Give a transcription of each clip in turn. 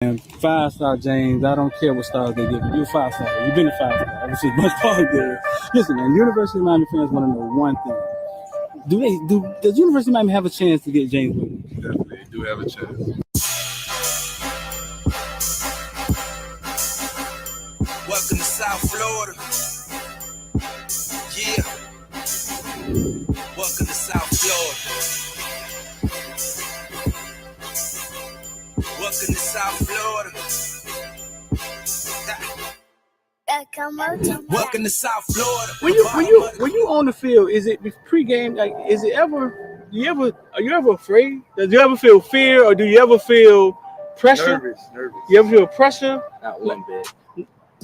And 5-star James, I don't care what stars they give you. You're a 5-star. You've been a 5-star ever since Buck Paul did. Listen, man, University of Miami fans want to know one thing. Does University of Miami have a chance to get James Williams? Definitely, they do have a chance. Welcome to South Florida. Yeah. Welcome to South Florida. Welcome to South Florida. Welcome to South Florida. When you on the field, is it pregame? Like, is it ever? Are you ever afraid? Does you ever feel fear, or do you ever feel pressure? Nervous. You ever feel pressure? Not one bit.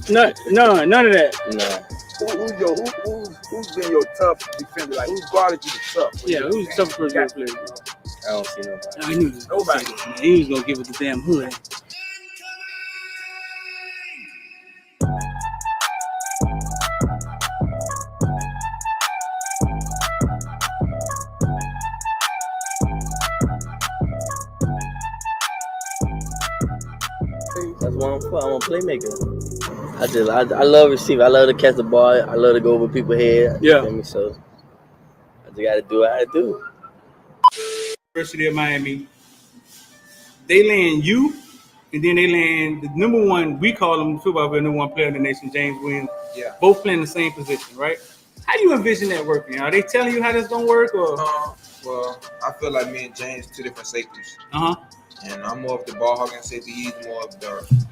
None of that. No. Who's been your tough defender? Like, who's guarded you the tough? Yeah, who's the toughest person to play? I don't see nobody. I knew this. Nobody. He was gonna give it the damn hood. That's what I'm for. I'm a playmaker. I love receiving. I love to catch the ball. I love to go over people's head. Yeah. You feel me? So I just gotta do what I do. University of Miami, they land you, and then they land the number one. We call him football player, number one player in the nation, James Williams. Yeah. Both playing the same position, right? How do you envision that working? Are they telling you how that's gonna work, or? Well, I feel like me and James two different safeties. And I'm more of the ball hogging safety. He's more of the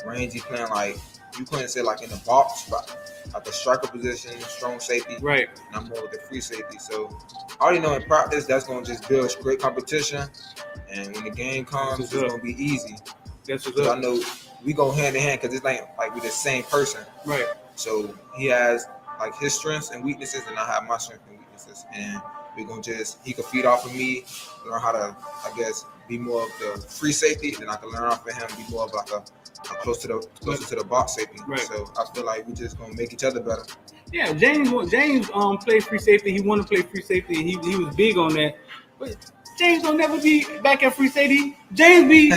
rangy playing, like you couldn't say like in the box, but at the striker position, strong safety. Right. And I'm more of the free safety. So I already know in practice that's gonna just build great competition. And when the game comes, it's gonna be easy. That's what's So up. I know we go hand in hand because it's like we're the same person. Right. So he has like his strengths and weaknesses, and I have my strengths and weaknesses. And we're gonna he can feed off of me, learn how to, I guess, be more of the free safety, and then I can learn off of him, be more of like a closer to the box safety. Right. So I feel like we just gonna make each other better. Yeah, James played free safety. He wanted to play free safety. He was big on that. But James don't never be back at free safety. James be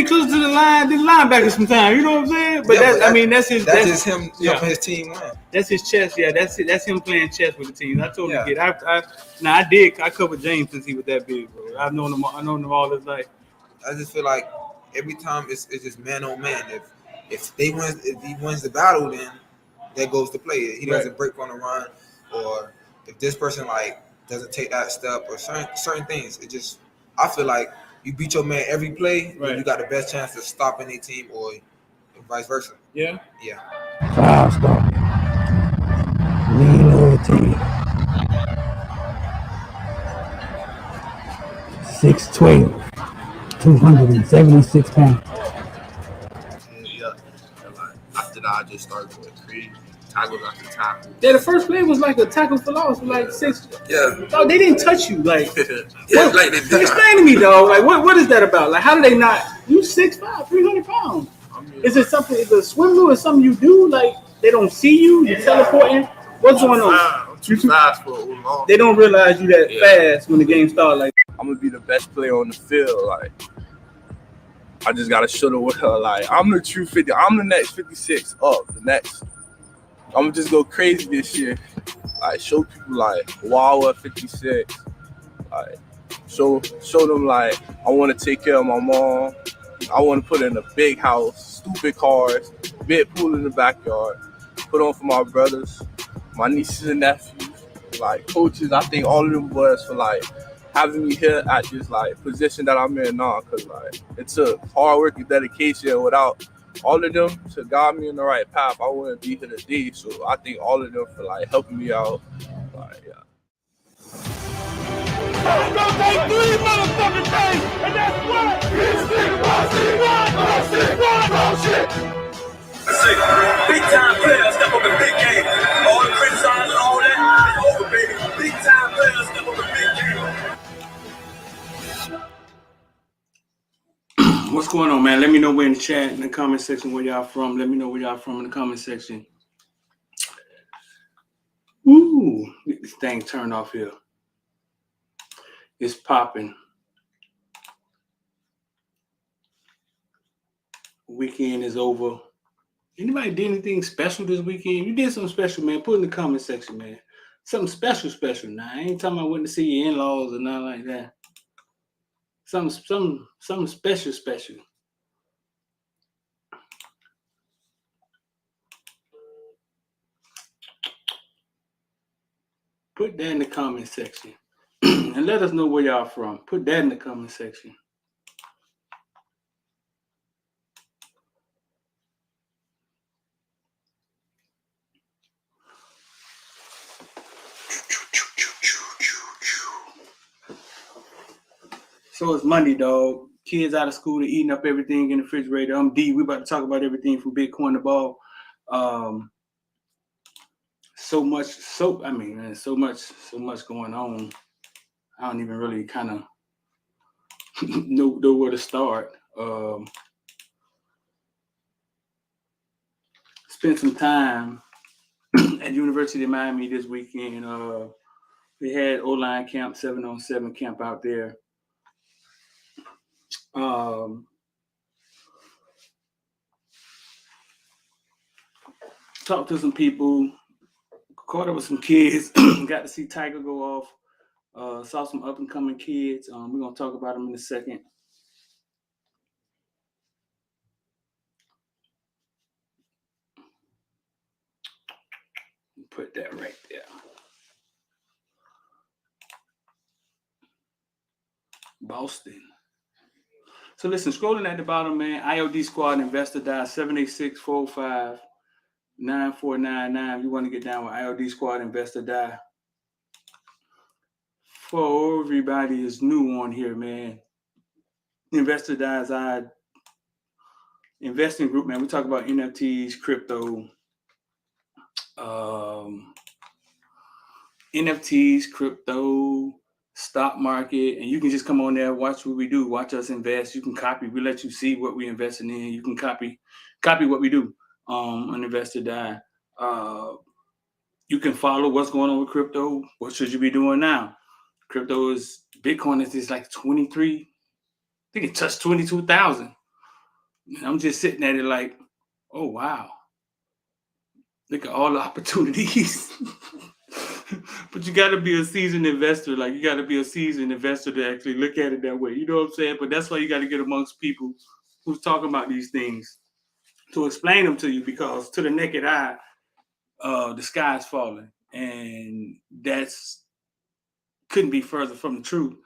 close to the linebacker sometimes. You know what I'm saying? But yeah, that's his. That's just him yeah. helping his team win. That's his chess. Yeah, that's it. That's him playing chess with the team. I told him to Yeah. get. I covered James since he was that big, bro. I've known him all his life. I just feel like every time it's just man on man. If he wins the battle, then that goes to play. He doesn't break on the run, or if this person like doesn't take that step, or certain things. It just, I feel like you beat your man every play, Right. you got the best chance to stop any team, or vice versa. Yeah. Yeah. 5-star. Lean loyalty. 6'12", 276 pounds. Yeah. After that, I just started going crazy. Tackles after tackle. Yeah, the first play was like a tackle for loss, like 6. Yeah. Oh, they didn't touch you, like. Yeah, like they did. Explain to me though, like what is that about? Like, how do they not? You 6'5", 300 pounds. Is it something? Is it a swim move or something you do? Like they don't see you? You're teleporting. What's going on? I'm too fast for a long. They don't realize you that fast when the game starts. Like, I'm gonna be the best player on the field. Like, I just gotta show the world. Like, I'm the true 50. I'm the next 56 up. The next. I'm gonna just go crazy this year. Like, show people like, wow, at 56. Like, show them like I want to take care of my mom. I want to put in a big house, stupid cars, big pool in the backyard. Put on for my brothers, my nieces and nephews, like coaches. I think all of them boys for like having me here at this like position that I'm in now, cause like it took hard work and dedication. Without all of them to guide me in the right path, I wouldn't be here today. So I think all of them for like helping me out. Like, yeah. It's gonna take 3 motherfucking days, and that's what it's Big time players step up in big game. All the criticizing, all that is over, baby. Big time players step up in big game. what's going on, man? Let me know in the chat, in the comment section, where y'all from. Let me know where y'all from in the comment section. Ooh, get this thing turned off here. It's popping. Weekend is over. Anybody did anything special this weekend? You did something special, man. Put in the comment section, man. Something special. Now, I ain't talking about went to see your in-laws or nothing like that. Something special. Put that in the comment section. And let us know where y'all from. Put that in the comment section. So it's Monday, dog. Kids out of school, they're eating up everything in the refrigerator. I'm D. We about to talk about everything from Bitcoin to ball. So much going on. I don't even really kind of know where to start. Spent some time at University of Miami this weekend. We had O-line camp, 7-on-7 camp out there. Talked to some people, caught up with some kids, got to see Tiger go off. Saw some up and coming kids. We're gonna talk about them in a second. Put that right there. Boston. So listen, scrolling at the bottom, man. IOD Squad Investor Die 786-459-9499. You want to get down with IOD Squad Investor Die. For everybody is new on here, man. Investor Die is our investing group, man. We talk about NFTs, crypto, stock market, and you can just come on there, watch what we do, watch us invest. You can copy. We let you see what we're investing in. You can copy what we do on Investor Die. You can follow what's going on with crypto. What should you be doing now? Crypto is Bitcoin is like 23. I think it touched 22,000. I'm just sitting at it like, oh wow, look at all the opportunities. But you got to be a seasoned investor. Like, you got to be a seasoned investor to actually look at it that way. You know what I'm saying? But that's why you got to get amongst people who's talking about these things to explain them to you, because to the naked eye, the sky's falling. And that's couldn't be further from the truth.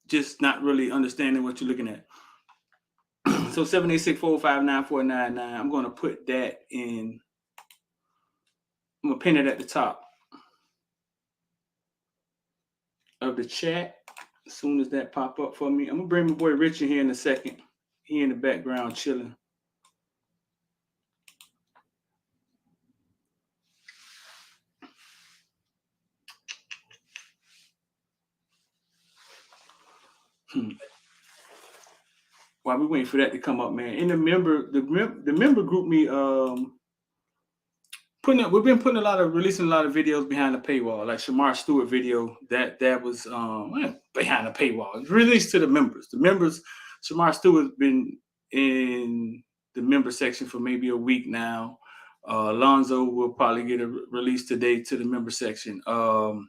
Just not really understanding what you're looking at. So 786-459-9499. I'm going to put that in. I'm going to pin it at the top of the chat as soon as that pop up for me. I'm going to bring my boy Rich in here in a second. He in the background chilling. While we waiting for that to come up, man. In the member group me we've been releasing a lot of videos behind the paywall, like Lamar Stewart video that was behind the paywall. It's released to the members. The members, Lamar Stewart's been in the member section for maybe a week now. Alonzo will probably get a release today to the member section. What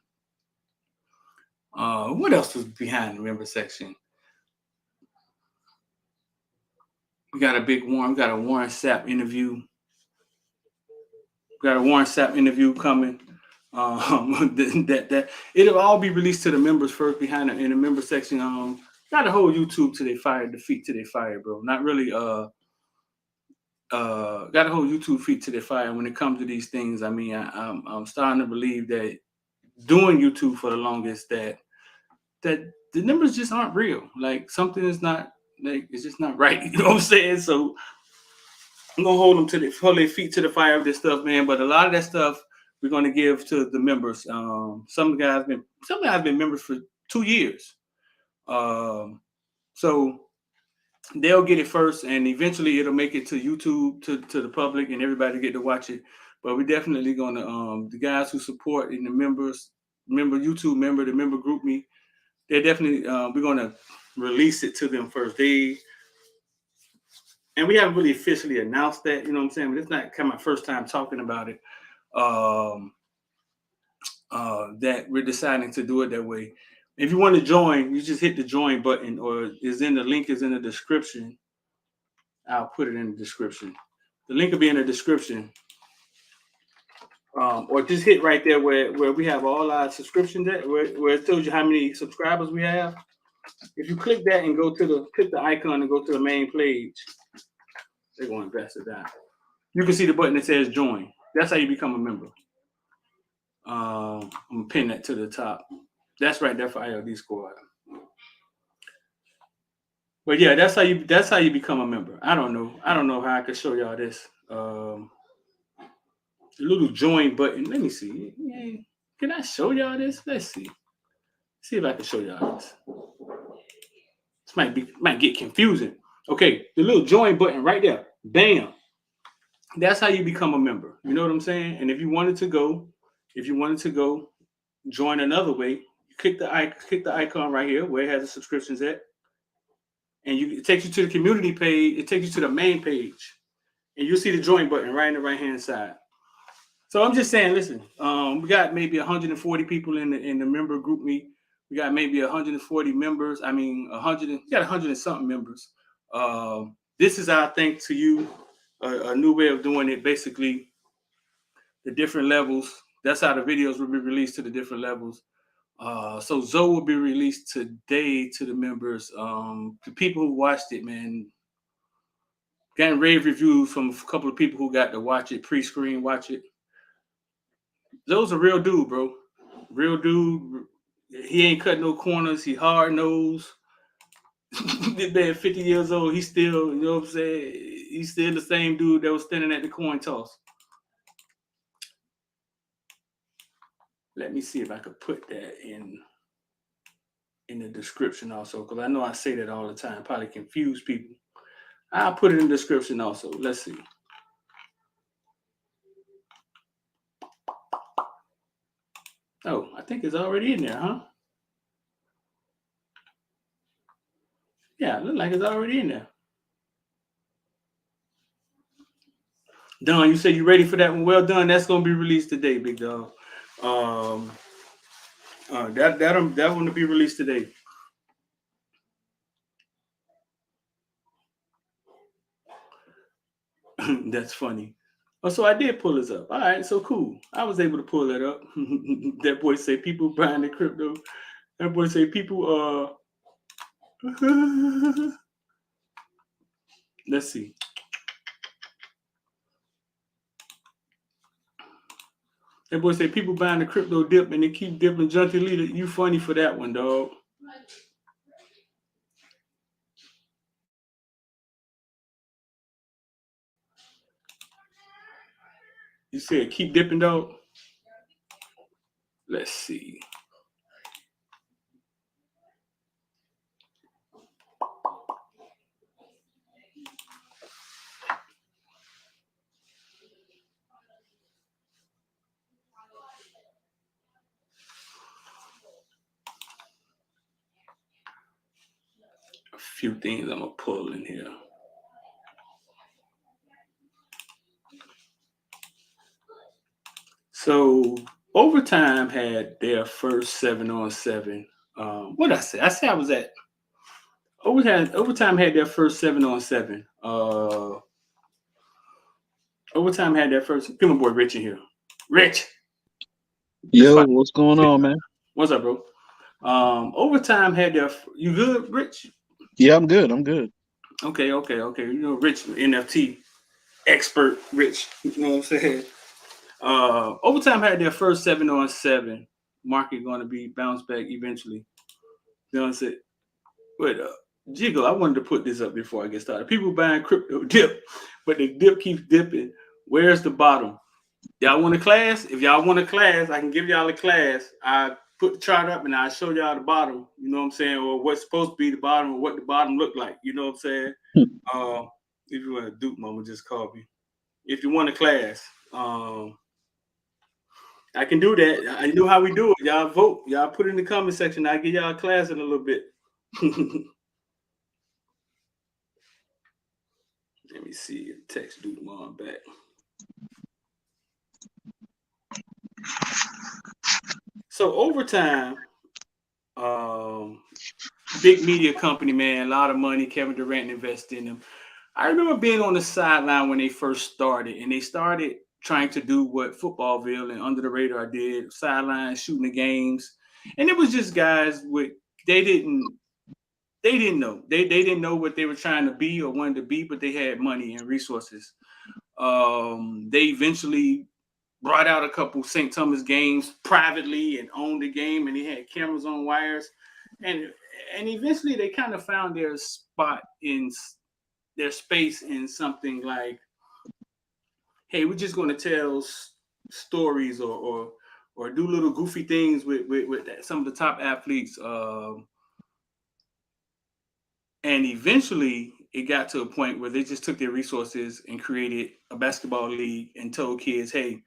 else was behind the member section? We got a big Warren. We got a Warren Sapp interview. Got a Warren Sapp interview coming. That it'll all be released to the members first behind in the member section. Got a whole YouTube till they fire, the feet till they fire, bro. Not really. Got a whole YouTube feed till they fire when it comes to these things. I mean, I'm starting to believe that doing YouTube for the longest that the numbers just aren't real. Like, something is not, like, it's just not right. You know what I'm saying? So I'm gonna hold their feet to the fire of this stuff, man. But a lot of that stuff we're gonna give to the members. Some guys been members for 2 years. So they'll get it first, and eventually it'll make it to YouTube to the public, and everybody get to watch it. But we're definitely gonna the guys who support in the YouTube member, the member group me, they're definitely we're gonna release it to them first. and we haven't really officially announced that, you know what I'm saying? But it's not kind of my first time talking about it. That we're deciding to do it that way. If you want to join, you just hit the join button, or the link is in the description. I'll put it in the description. The link will be in the description. Or just hit right there where we have all our subscriptions at, where it tells you how many subscribers we have. If you click that and click the icon and go to the main page, they're going to invest it down. You can see the button that says join. That's how you become a member. I'm gonna pin that to the top. That's right there for IOD Squad. But yeah, that's how you become a member. I don't know how I could show y'all this. The little join button. Let me see. Can I show y'all this? Let's see. See if I can show y'all this. This might get confusing. Okay, the little join button right there. Bam. That's how you become a member. You know what I'm saying? And if you wanted to go join another way, you click the icon right here where it has the subscriptions at. And it takes you to the community page. It takes you to the main page. And you'll see the join button right in the right-hand side. So I'm just saying, listen, we got maybe 140 people in the member group meet. We got maybe 140 members. I mean, we got 100 and something members. This is our thanks to you, a new way of doing it. Basically, the different levels. That's how the videos will be released to the different levels. So Zoe will be released today to the members. The people who watched it, man, getting rave reviews from a couple of people who got to watch it, pre-screen watch it. Zoe's a real dude, bro. Real dude. He ain't cut no corners. He hard nosed. This man 50 years old. He's still, you know what I'm saying? He's still the same dude that was standing at the coin toss. Let me see if I could put that in the description also, because I know I say that all the time. Probably confuse people. I'll put it in the description also. Let's see. Oh, I think it's already in there, huh? Yeah, it looks like it's already in there. Don, you say you ready for that one? Well done. That's gonna be released today, big dog. That one to be released today. That's funny. Oh, so I did pull this up. All right, so cool. I was able to pull it up. That boy say people buying the crypto. That boy say people let's see. That boy say people buying the crypto dip and they keep dipping junkie leader. You funny for that one, dog. You said keep dipping, dog. Let's see. A few things I'm gonna pull in here. So Overtime had their first 7-on-7. What did I say? I said I was at Overtime had their first 7-on-7. Overtime had their first. Get my boy Rich in here. Rich. Yo, what's going on, man? What's up, bro? Overtime had their. You good, Rich? Yeah, I'm good. I'm good. Okay. You know, Rich, NFT expert, Rich. You know what I'm saying? Overtime had their first 7-on-7. Market going to be bounced back eventually. You know what I'm saying? Wait, Jiggle, I wanted to put this up before I get started. People buying crypto dip, but the dip keeps dipping. Where's the bottom? Y'all want a class? If y'all want a class, I can give y'all a class. I put the chart up and I show y'all the bottom. You know what I'm saying? Or what's supposed to be the bottom, or what the bottom look like. You know what I'm saying? If you want a Duke moment, just call me. If you want a class, I can do that. I know how we do it. Y'all vote. Y'all put it in the comment section. I'll give y'all a class in a little bit. Let me see. Text Duke Mom back. So Overtime, big media company, man, a lot of money. Kevin Durant invested in them. I remember being on the sideline when they first started, and they started trying to do what Footballville and Under the Radar did, sideline shooting the games, and it was just guys with they didn't know they didn't know what they were trying to be or wanted to be, but they had money and resources. They eventually brought out a couple St. Thomas games privately and owned the game, and they had cameras on wires, and eventually they kind of found their spot in their space in something like, hey, we're just going to tell stories or do little goofy things with some of the top athletes. And eventually it got to a point where they just took their resources and created a basketball league and told kids, hey,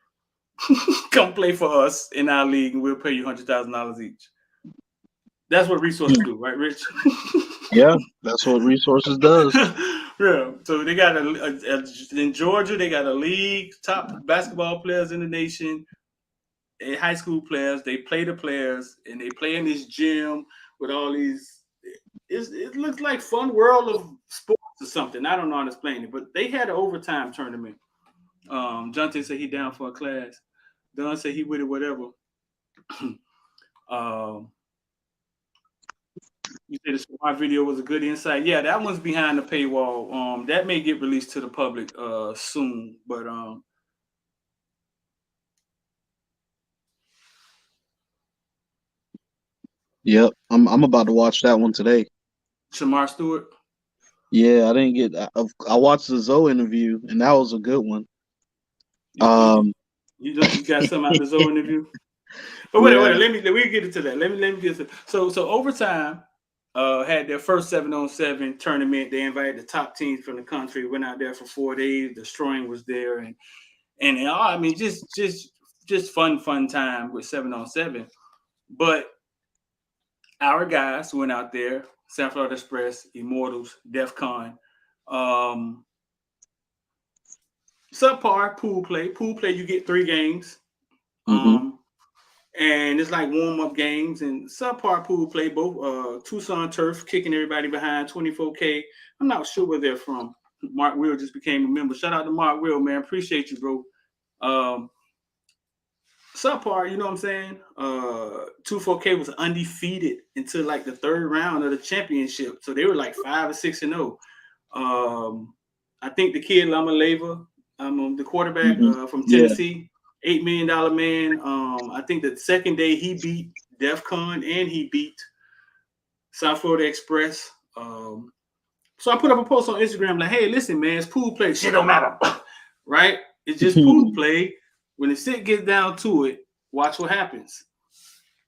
come play for us in our league and we'll pay you $100,000 each. That's what resources do, right, Rich? Yeah, that's what resources does. Yeah. So they got in Georgia, they got a league, top basketball players in the nation, and high school players. They play the players, and they play in this gym with all these. It looks like Fun World of Sports or something. I don't know how to explain it, but they had an overtime tournament. Jonathan said he down for a class. Don said he with it, whatever. You said the Smart video was a good insight. Yeah, that one's behind the paywall. That may get released to the public soon, but Yep, I'm about to watch that one today. Shamar Stewart. Yeah, I didn't get. I watched the Zoe interview, and that was a good one. You got some out of the Zoe interview. But wait, let me get into that. Let me get to so Overtime had their first 7-on-7 tournament. They invited the top teams from the country. Went out there for 4 days. The Destroying was there, and I mean just fun time with 7-on-7. But our guys went out there: South Florida Express, Immortals, Def Con. Subpar pool play. Pool play, you get 3 games. And it's like warm-up games and subpar pool play, both Tucson turf, kicking everybody behind, 24K. I'm not sure where they're from. Mark Will just became a member. Shout out to Mark Will, man. Appreciate you, bro. Subpar, you know what I'm saying? 24K was undefeated until like the 3rd round of the championship. So they were like 5 or 6-0. I think the kid Lamar Seymore, the quarterback from Tennessee, $8 million man. I think the second day he beat Def Con and he beat South Florida Express. So I put up a post on Instagram like, hey, listen, man, it's pool play. Shit don't matter. Right? It's just pool play. When the shit gets down to it, watch what happens.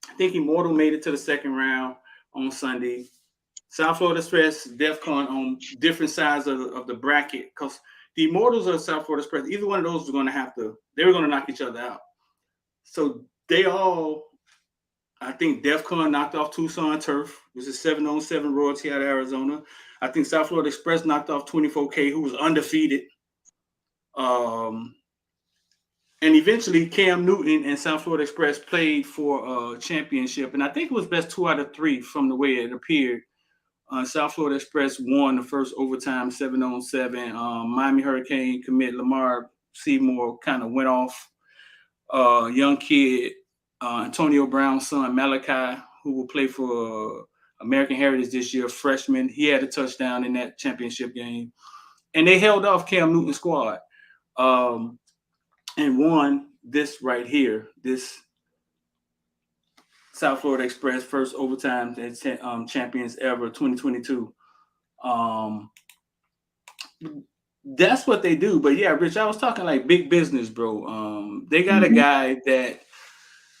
I think Immortal made it to the 2nd round on Sunday. South Florida Express, Def Con on different sides of the bracket because the Immortals or South Florida Express, either one of those was going to have to, they were going to knock each other out. So they all, I think Def Con knocked off Tucson Turf, which is 7-on-7 royalty out of Arizona. I think South Florida Express knocked off 24K, who was undefeated. And eventually Cam Newton and South Florida Express played for a championship. And I think it was best 2 out of 3 from the way it appeared. South Florida Express won the first overtime 7-on-7. Miami Hurricane commit Lamar Seymore kind of went off. Young kid, Antonio Brown's son, Malachi, who will play for American Heritage this year, freshman. He had a touchdown in that championship game. And they held off Cam Newton's squad and won this right here, this South Florida Express first overtime champions ever, 2022. That's what they do. But yeah, Rich, I was talking like big business, bro. They got a guy that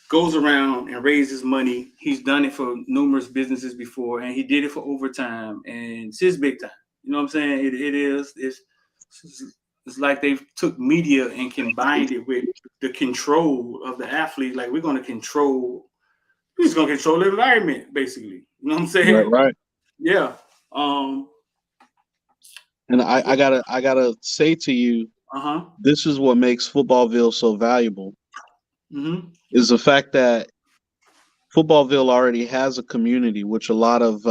goes around and raises money. He's done it for numerous businesses before, and he did it for overtime, and it's his big time. You know what I'm saying? It is. It's like they took media and combined it with the control of the athlete. Like we're just gonna control the environment, basically. You know what I'm saying? Right. Yeah. And I gotta say to you, this is what makes Footballville so valuable. Mm-hmm. Is the fact that Footballville already has a community, which a lot of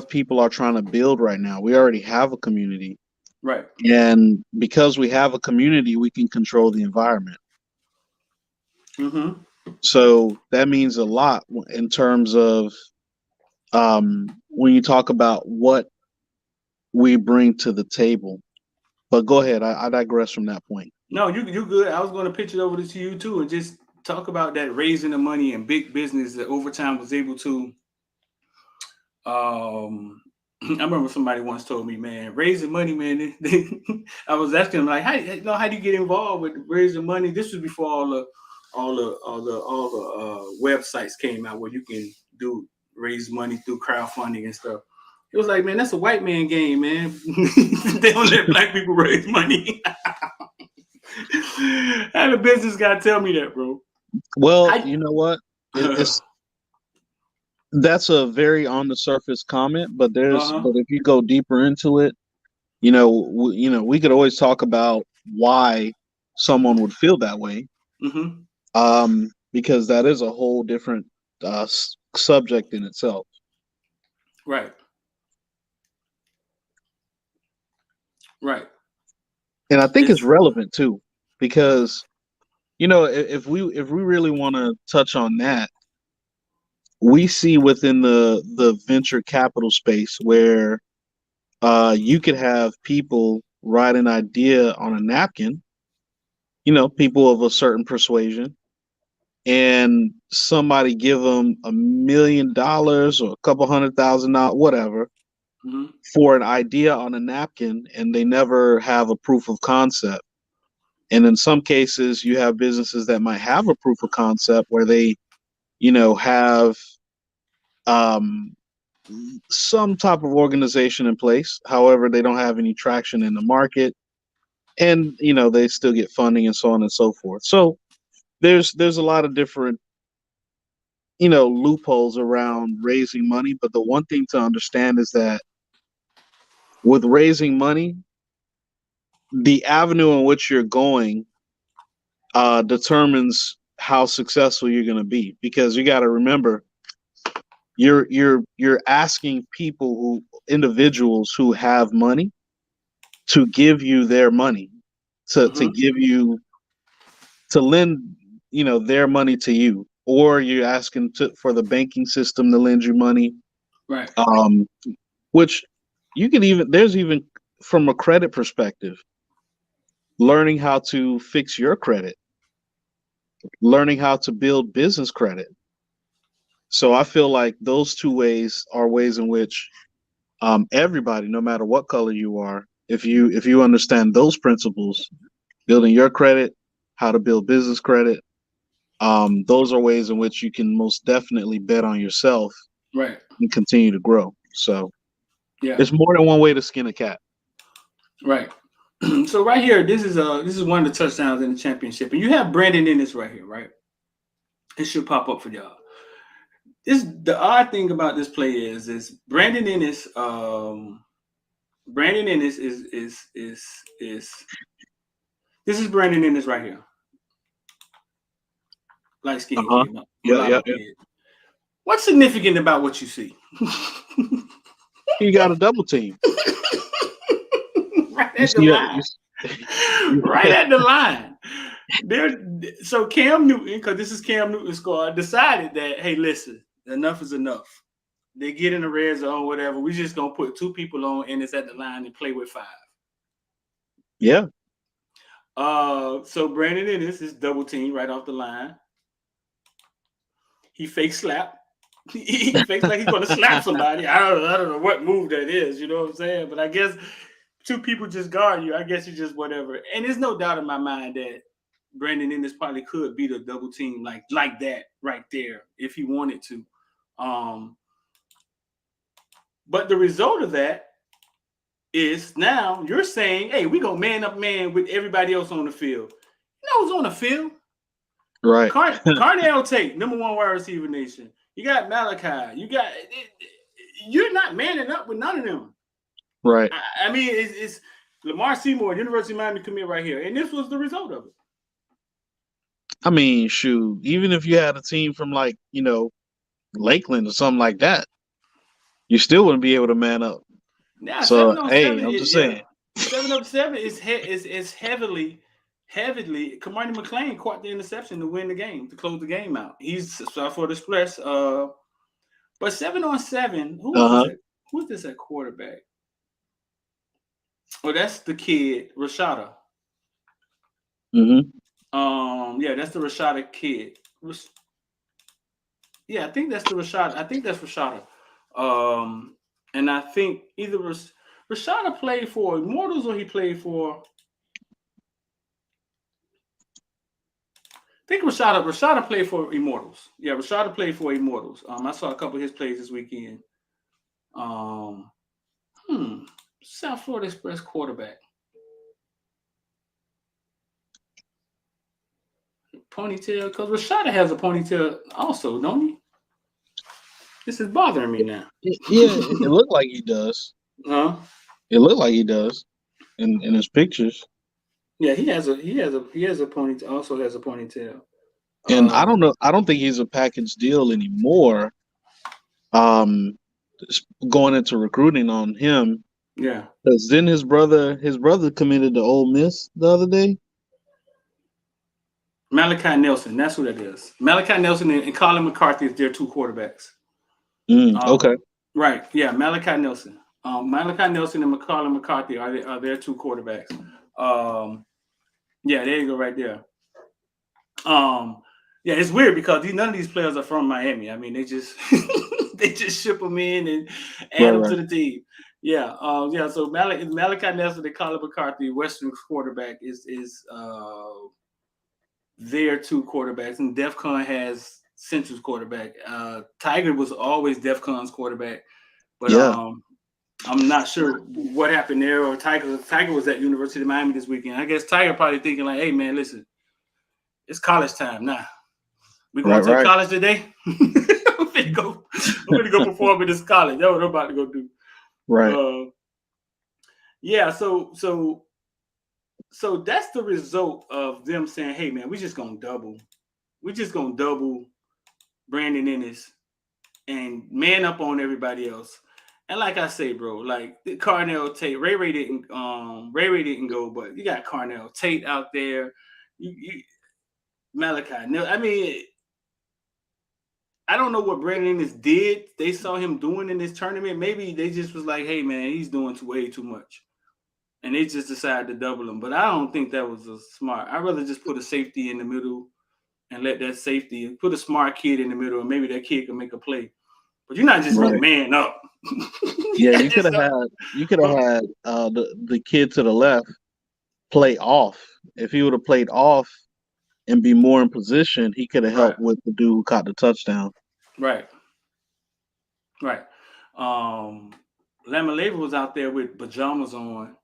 people are trying to build right now. We already have a community, Right. and because we have a community, we can control the environment. Mm-hmm. So that means a lot in terms of when you talk about what we bring to the table. But go ahead. I digress from that point. No, you good. I was going to pitch it over to you too, and just talk about that raising the money and big business that Overtime was able to. I remember somebody once told me, man, raising money, man. I was asking them like, how do you get involved with raising money? This was before all the websites came out where you can raise money through crowdfunding and stuff. It was like, man, that's a white man game, man. They don't let black people raise money. How the business guy tell me that, bro? Well, you know what? That's a very on the surface comment, but but if you go deeper into it, we could always talk about why someone would feel that way. Mm-hmm. Because that is a whole different subject in itself. Right. Right. And I think it's relevant too, because if we really want to touch on that, we see within the venture capital space where you could have people write an idea on a napkin, people of a certain persuasion, and somebody give them $1 million or a couple $100,000, whatever, for an idea on a napkin, and they never have a proof of concept. And in some cases, you have businesses that might have a proof of concept where they, have some type of organization in place. However, they don't have any traction in the market, and they still get funding and so on and so forth. So there's a lot of different loopholes around raising money. But the one thing to understand is that with raising money, the avenue in which you're going determines how successful you're going to be, because you got to remember you're asking individuals who have money to give you their money, to lend their money to you, or you're asking for the banking system to lend you money, right? Which you can there's even from a credit perspective, learning how to fix your credit, learning how to build business credit. So I feel like those two ways are ways in which everybody, no matter what color you are, if you understand those principles, building your credit, how to build business credit, those are ways in which you can most definitely bet on yourself, right, and continue to grow. So yeah, there's more than one way to skin a cat. Right. So right here, this is one of the touchdowns in the championship, and you have Brandon Ennis right here, right? It should pop up for y'all. The odd thing about this play is Brandon Ennis. Brandon Ennis is this is Brandon Ennis right here. Light skin kid. Yeah. What's significant about what you see? You got a double team. Right at the line. Right at the line. So Cam Newton, because this is Cam Newton's squad, decided that, hey, listen, enough is enough. They get in the red zone, whatever. We're just gonna put 2 people on Ennis at the line and play with 5. Yeah. So Brandon Ennis is double team right off the line. He fake slap. He fakes like he's gonna slap somebody. I don't know what move that is, you know what I'm saying? But I guess 2 people just guard you. I guess you just whatever. And there's no doubt in my mind that Brandon Ennis probably could beat a double team like that right there if he wanted to. But the result of that is now you're saying, hey, we're gonna man up man with everybody else on the field. You know who's on the field? Right. Carnell Tate, number 1 wide receiver nation. You got Malachi. You're not manning up with none of them. Right. I mean, it's Lamar Seymore, University of Miami commit right here, and this was the result of it. I mean, shoot, even if you had a team from like, Lakeland or something like that, you still wouldn't be able to man up. Now So, 7-on-7 hey, I'm just yeah. saying. 7-on-7 is heavily. Kamani McLean caught the interception to win the game, to close the game out. He's sorry for the express. But 7-on-7, who's this at quarterback? Oh, that's the kid, Rashada. Mm-hmm. Yeah, that's the Rashada kid. Yeah, I think that's the Rashada. I think that's Rashada. And I think either Rashada played for Immortals or he played for. I think Rashada played for Immortals. Yeah, Rashada played for Immortals. I saw a couple of his plays this weekend. South Florida Express quarterback. Ponytail, because Rashada has a ponytail also, don't he? This is bothering me now. Yeah, it looked like he does. Huh? It looked like he does in his pictures. Yeah, he has a ponytail. Also has a ponytail. And I don't know. I don't think he's a package deal anymore. Going into recruiting on him. Yeah. Because then his brother committed to Ole Miss the other day. Malachi Nelson, that's who that is. Malachi Nelson and Colin McCarthy is their two quarterbacks. Okay. Right. Yeah, Malachi Nelson. Malachi Nelson and Colin McCarthy are their two quarterbacks. Yeah, there you go, right there. Yeah, it's weird because none of these players are from Miami. I mean, they just they just ship them in and add them to the team. Yeah, yeah. So Malachi Nelson and Colin McCarthy, Western quarterback, is their two quarterbacks, and DEFCON has Central's quarterback. Tiger was always DEFCON's quarterback, but I'm not sure what happened there. Or Tiger was at University of Miami this weekend. I guess Tiger probably thinking like, "Hey man, listen, it's college time now. We going to college today. I'm gonna go perform in this college. That's what I'm about to go do." Right. Yeah. So that's the result of them saying, "Hey man, we're just gonna double Brandon Ennis and man up on everybody else." And like I say, bro, like Carnell Tate, Ray didn't go, but you got Carnell Tate out there. You Malachi. I mean, I don't know what Brandon Ennis did. They saw him doing in this tournament. Maybe they just was like, "Hey man, he's doing way too much." And they just decided to double him. But I don't think that was a smart. I'd rather just put a safety in the middle and let that safety put a smart kid in the middle, and maybe that kid can make a play. But you're not just going to man up. Yeah, you could have had the kid to the left play off. If he would have played off and be more in position, he could have helped with the dude who caught the touchdown. Right. Lamaleva was out there with pajamas on.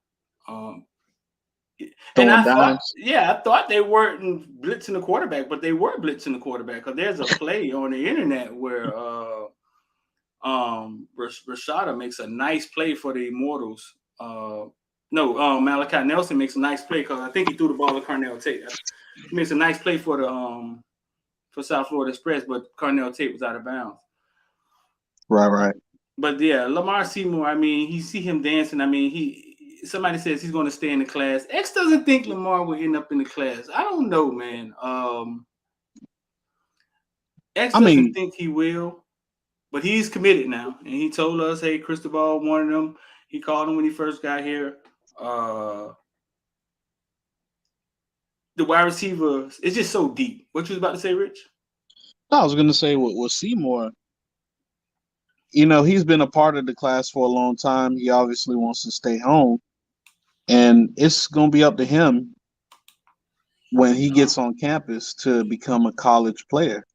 And I thought they weren't blitzing the quarterback, but they were blitzing the quarterback because there's a play on the internet where Rashada makes a nice play for the Immortals. Malachi Nelson makes a nice play because I think he threw the ball to Carnell Tate. He makes a nice play for the for South Florida Express, but Carnell Tate was out of bounds. Right. But yeah, Lamar Seymore, I mean, he see him dancing. I mean, somebody says he's going to stay in the class. X doesn't think Lamar will end up in the class. I don't know, man. X doesn't think he will, but he's committed now. And he told us, hey, Cristobal wanted him. He called him when he first got here. The wide receiver, it's just so deep. What you was about to say, Rich? I was going to say with Seymore, he's been a part of the class for a long time. He obviously wants to stay home. And it's going to be up to him when he gets on campus to become a college player.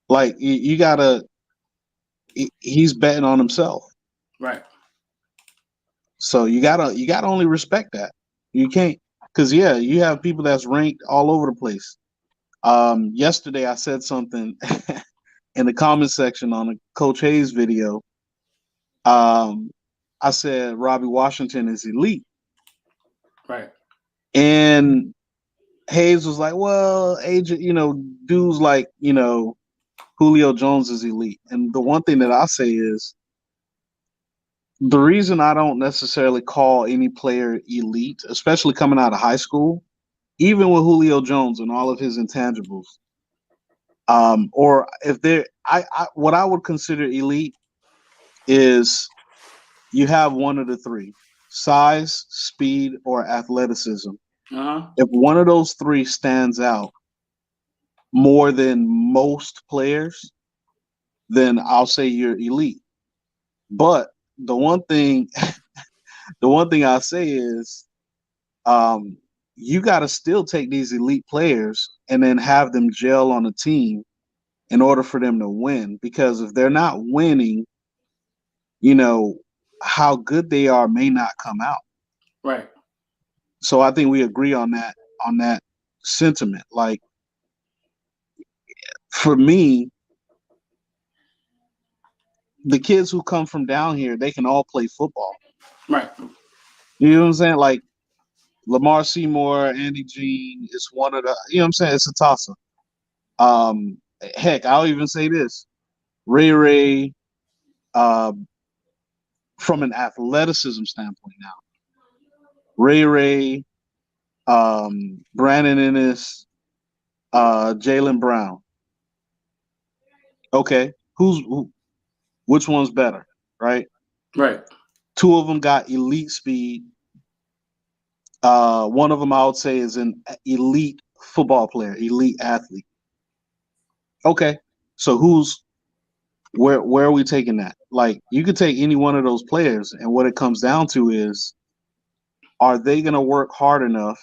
Like, you got to – he's betting on himself. Right. So you gotta only respect that. You can't – because, you have people that's ranked all over the place. Yesterday I said something in the comment section on a Coach Hayes video. I said Robbie Washington is elite. Right. And Hayes was like, well, agent, dudes like, Julio Jones is elite. And the one thing that I say is the reason I don't necessarily call any player elite, especially coming out of high school, even with Julio Jones and all of his intangibles, or if they're, what I would consider elite is you have one of the three: size, speed, or athleticism. Uh-huh. If one of those three stands out more than most players, then I'll say you're elite. But the one thing I say is, you got to still take these elite players and then have them gel on a team in order for them to win. Because if they're not winning, how good they are may not come out. Right. So I think we agree on that sentiment. Like, for me, the kids who come from down here, they can all play football. Right. You know what I'm saying? Like Lamar Seymore, Andy Jean is one of the, you know what I'm saying? It's a toss-up. Heck, I'll even say this. Ray, from an athleticism standpoint now. Ray, Brandon Ennis, Jalen Brown. Okay, which one's better, right? Right. Two of them got elite speed. One of them I would say is an elite football player, elite athlete. Okay, so where are we taking that? Like, you could take any one of those players, and what it comes down to is, are they going to work hard enough,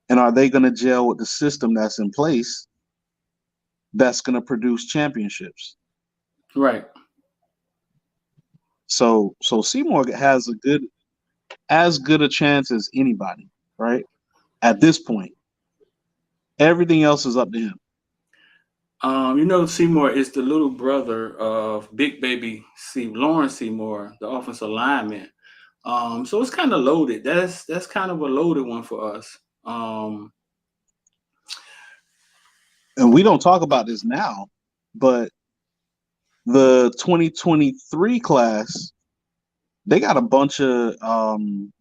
and are they going to gel with the system that's in place that's going to produce championships? Right. So Seymour has as good a chance as anybody, right? At this point, everything else is up to him. Seymour is the little brother of Big Baby Lawrence Seymore, the offensive lineman. So it's kind of loaded. That's kind of a loaded one for us. And we don't talk about this now, but the 2023 class, they got a bunch of I'm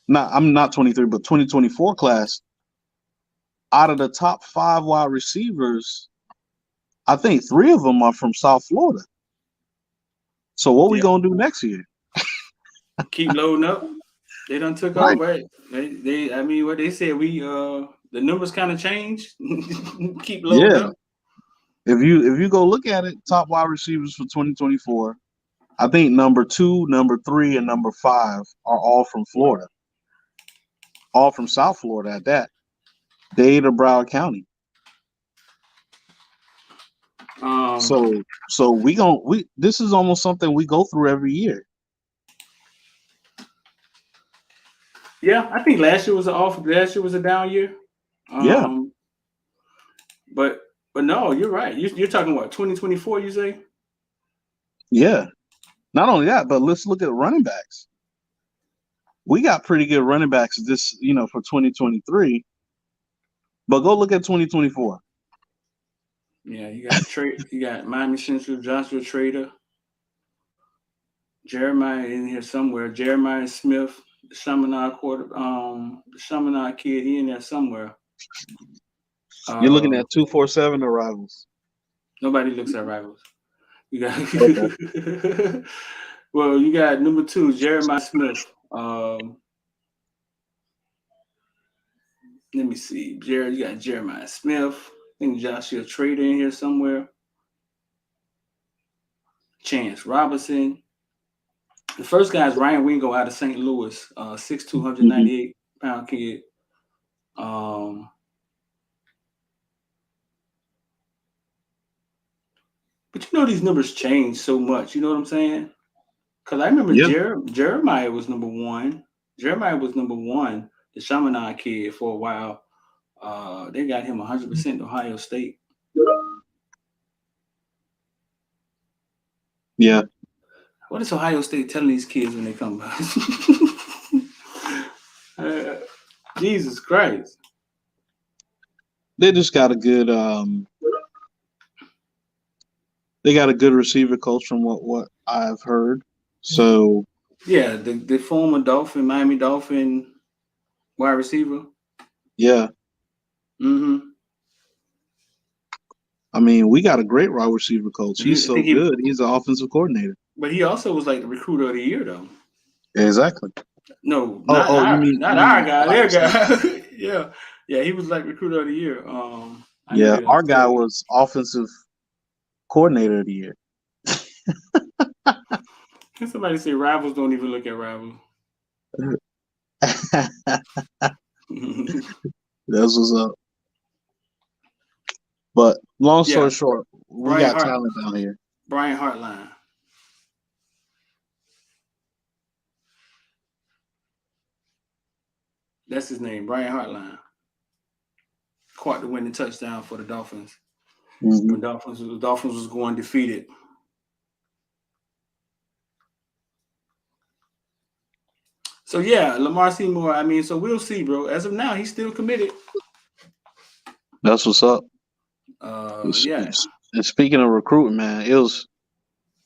not 23, but 2024 class. Out of the top 5 wide receivers, I think 3 of them are from South Florida. So what we gonna do next year? Keep loading up. They done took Right. off, right? I mean, what they said, the numbers kind of changed. Keep loading up. If you go look at it, top wide receivers for 2024, I think number 2, number 3, and number 5 are all from Florida. All from South Florida at that. Dade or Broward County. So this is almost something we go through every year. Yeah, I think last year was a down year. But no, you're right. You're talking about 2024, you say? Yeah. Not only that, but let's look at running backs. We got pretty good running backs for 2023. But go look at 2024. Yeah, you got Miami Central, Joshua Trader, Jeremiah in here somewhere. Jeremiah Smith, the Chaminade kid, he in there somewhere. You're looking at 247 arrivals. Nobody looks at rivals. You got well, you got number 2, Jeremiah Smith. Let me see. You got Jeremiah Smith. I think Joshua Trader in here somewhere. Chance Robinson. The first guy is Ryan Wingo out of St. Louis, 6'2", 198-pound kid. But these numbers change so much. You know what I'm saying? Because I remember Jeremiah was number 1. Jeremiah was number 1, the Chaminade kid, for a while. They got him 100% to Ohio State. Yeah. What is Ohio State telling these kids when they come by? Jesus Christ. They just got a good they got a good receiver coach from what I've heard. So yeah, the former Miami Dolphin wide receiver. Yeah. Mm-hmm. I mean, we got a great wide receiver coach. He's I so think he, good. He's an offensive coordinator. but he also was like the recruiter of the year, though. Exactly. No, You mean our guy, Ohio their State. guy. yeah, he was like recruiter of the year. Yeah, our guy was offensive coordinator of the year. Can somebody say rivals don't even look at rivals? That's what's up. But long story short, we got talent down here. Brian Hartline. That's his name, Brian Hartline. Caught the winning touchdown for the Dolphins. Mm-hmm. When the Dolphins was going defeated. So yeah, Lamar Seymore. I mean, so we'll see, bro. As of now, he's still committed. That's what's up. Yeah. And speaking of recruiting, man,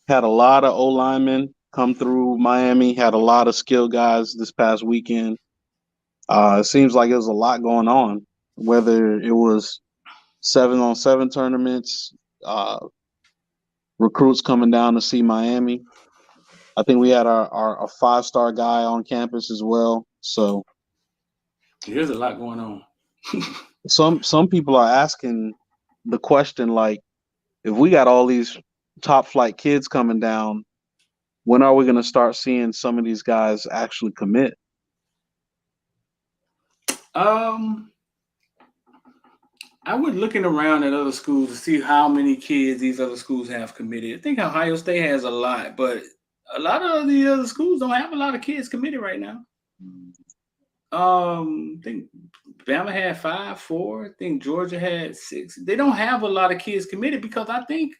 had a lot of O linemen come through Miami. Had a lot of skilled guys this past weekend. It seems like there's a lot going on. Whether it was 7-on-7 tournaments, recruits coming down to see Miami. I think we had our 5-star guy on campus as well. So there's a lot going on. some people are asking the question, like, if we got all these top flight kids coming down, when are we going to start seeing some of these guys actually commit? I was looking around at other schools to see how many kids these other schools have committed. I think Ohio State has a lot, but a lot of the other schools don't have a lot of kids committed right now. I think Bama had 5, 4. I think Georgia had 6. They don't have a lot of kids committed because I think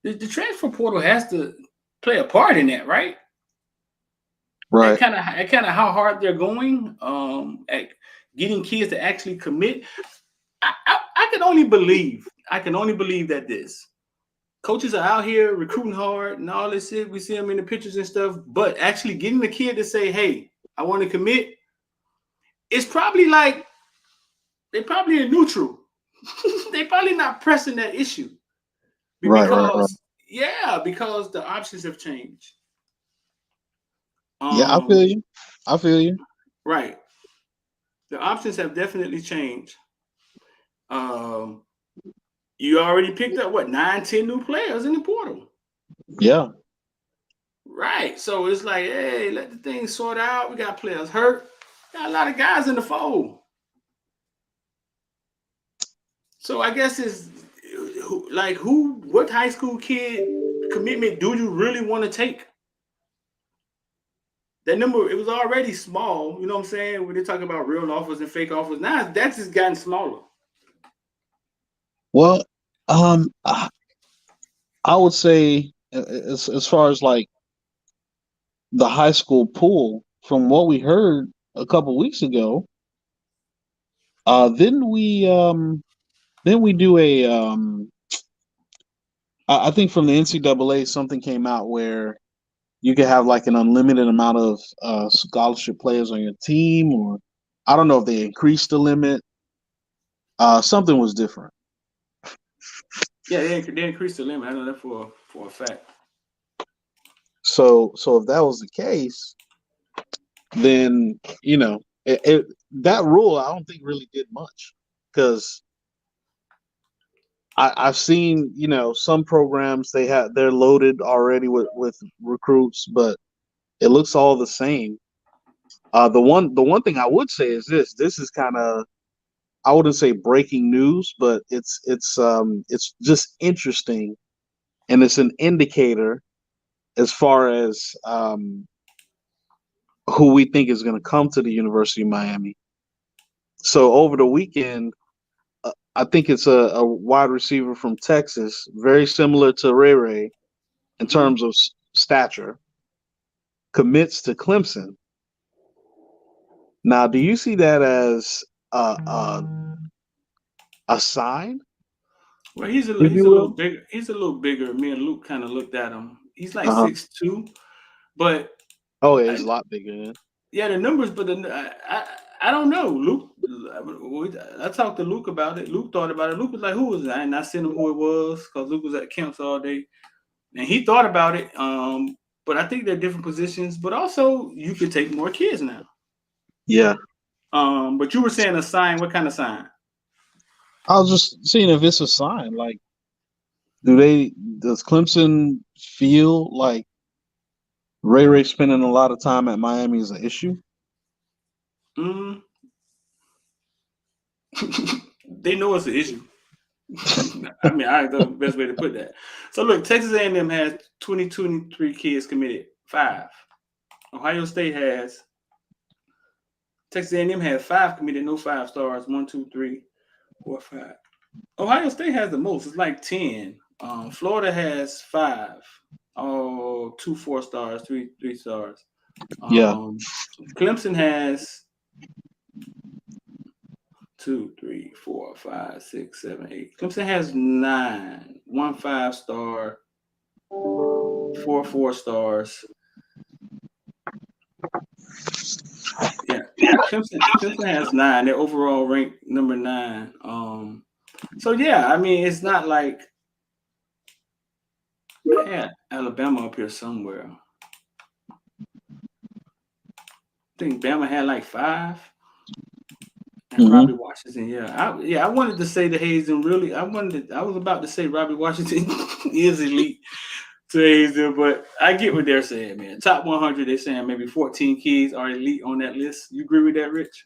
the transfer portal has to play a part in that, right? Right. Kind of how hard they're going at getting kids to actually commit. I can only believe that this coaches are out here recruiting hard and all this shit. We see them in the pictures and stuff, but actually getting the kid to say, "Hey, I want to commit," it's probably like they probably are neutral. They probably not pressing that issue because because the options have changed. Yeah, I feel you. Right, the options have definitely changed. You already picked up 9, 10 new players in the portal. Yeah. Right. So it's like, hey, let the thing sort out. We got players hurt. Got a lot of guys in the fold. So I guess it's like what high school kid commitment do you really want to take? That number, it was already small. You know what I'm saying? When they talk about real offers and fake offers, now that's just gotten smaller. Well, I would say as far as like the high school pool, from what we heard a couple weeks ago, didn't we do a I think from the NCAA something came out where you could have like an unlimited amount of scholarship players on your team, or I don't know if they increased the limit. Something was different. Yeah, they increased the limit. I know that for a fact. So if that was the case, then that rule I don't think really did much, because I've seen some programs they're loaded already with recruits, but it looks all the same. The one thing I would say is this is kind of, I wouldn't say breaking news, but it's just interesting, and it's an indicator as far as who we think is going to come to the University of Miami. So over the weekend, I think it's a wide receiver from Texas, very similar to Ray Ray in terms of stature, commits to Clemson. Now, do you see that as a sign, Well, he's a if he's you a little will? bigger. He's a little bigger. Me and Luke kind of looked at him. He's like Uh-huh. 6'2", but Oh, yeah, he's a lot bigger. Than. yeah, the numbers. But I don't know. Luke, I talked to Luke about it. Luke thought about it. Luke was like, "Who was that?" And I sent him who it was because Luke was at camps all day, and he thought about it. But I think they're different positions. But also, you could take more kids now. Yeah. But you were saying a sign. What kind of sign? I was just seeing if it's a sign. Like, does Clemson feel like Ray spending a lot of time at Miami is an issue? They know it's an issue. I mean, I think the best way to put that. So look, Texas A&M has 23 kids committed, 5. Ohio State has Texas A&M has 5 committed, no 5 stars. 1, 2, 3, 4, 5. Ohio State has the most. It's like 10. Florida has 5. Oh, 2 4 stars, 3 stars. Yeah. Clemson has 2, 3, 4, 5, 6, 7, 8. Clemson has 9. 1 5 star, 4 4 stars. Yeah, Clemson has 9. They're overall ranked number 9. So yeah, I mean, it's not like I had Alabama up here somewhere. I think Bama had like 5. And Robbie Washington, I wanted to say the Hazen really. I was about to say Robbie Washington is elite to Hazen, but I get what they're saying, man. Top 100, they're saying maybe 14 kids are elite on that list. You agree with that, Rich?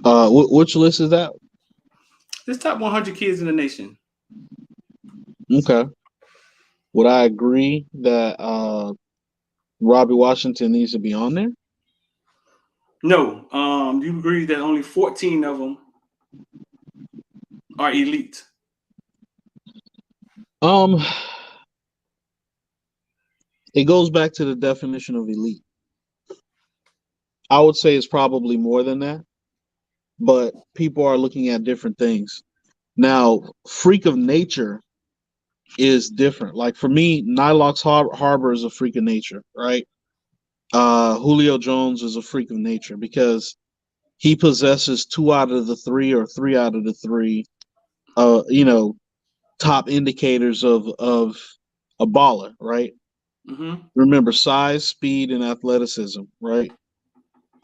Which list is that? This top 100 kids in the nation. Okay. Would I agree that Robbie Washington needs to be on there? No. Do you agree that only 14 of them are elite? It goes back to the definition of elite. I would say it's probably more than that, but people are looking at different things. Now, freak of nature is different. Like for me, Nylox Harbor is a freak of nature, right? Julio Jones is a freak of nature because he possesses 2 out of the 3 or 3 out of the 3, top indicators of a baller, right? Mm-hmm. Remember, size, speed, and athleticism, right?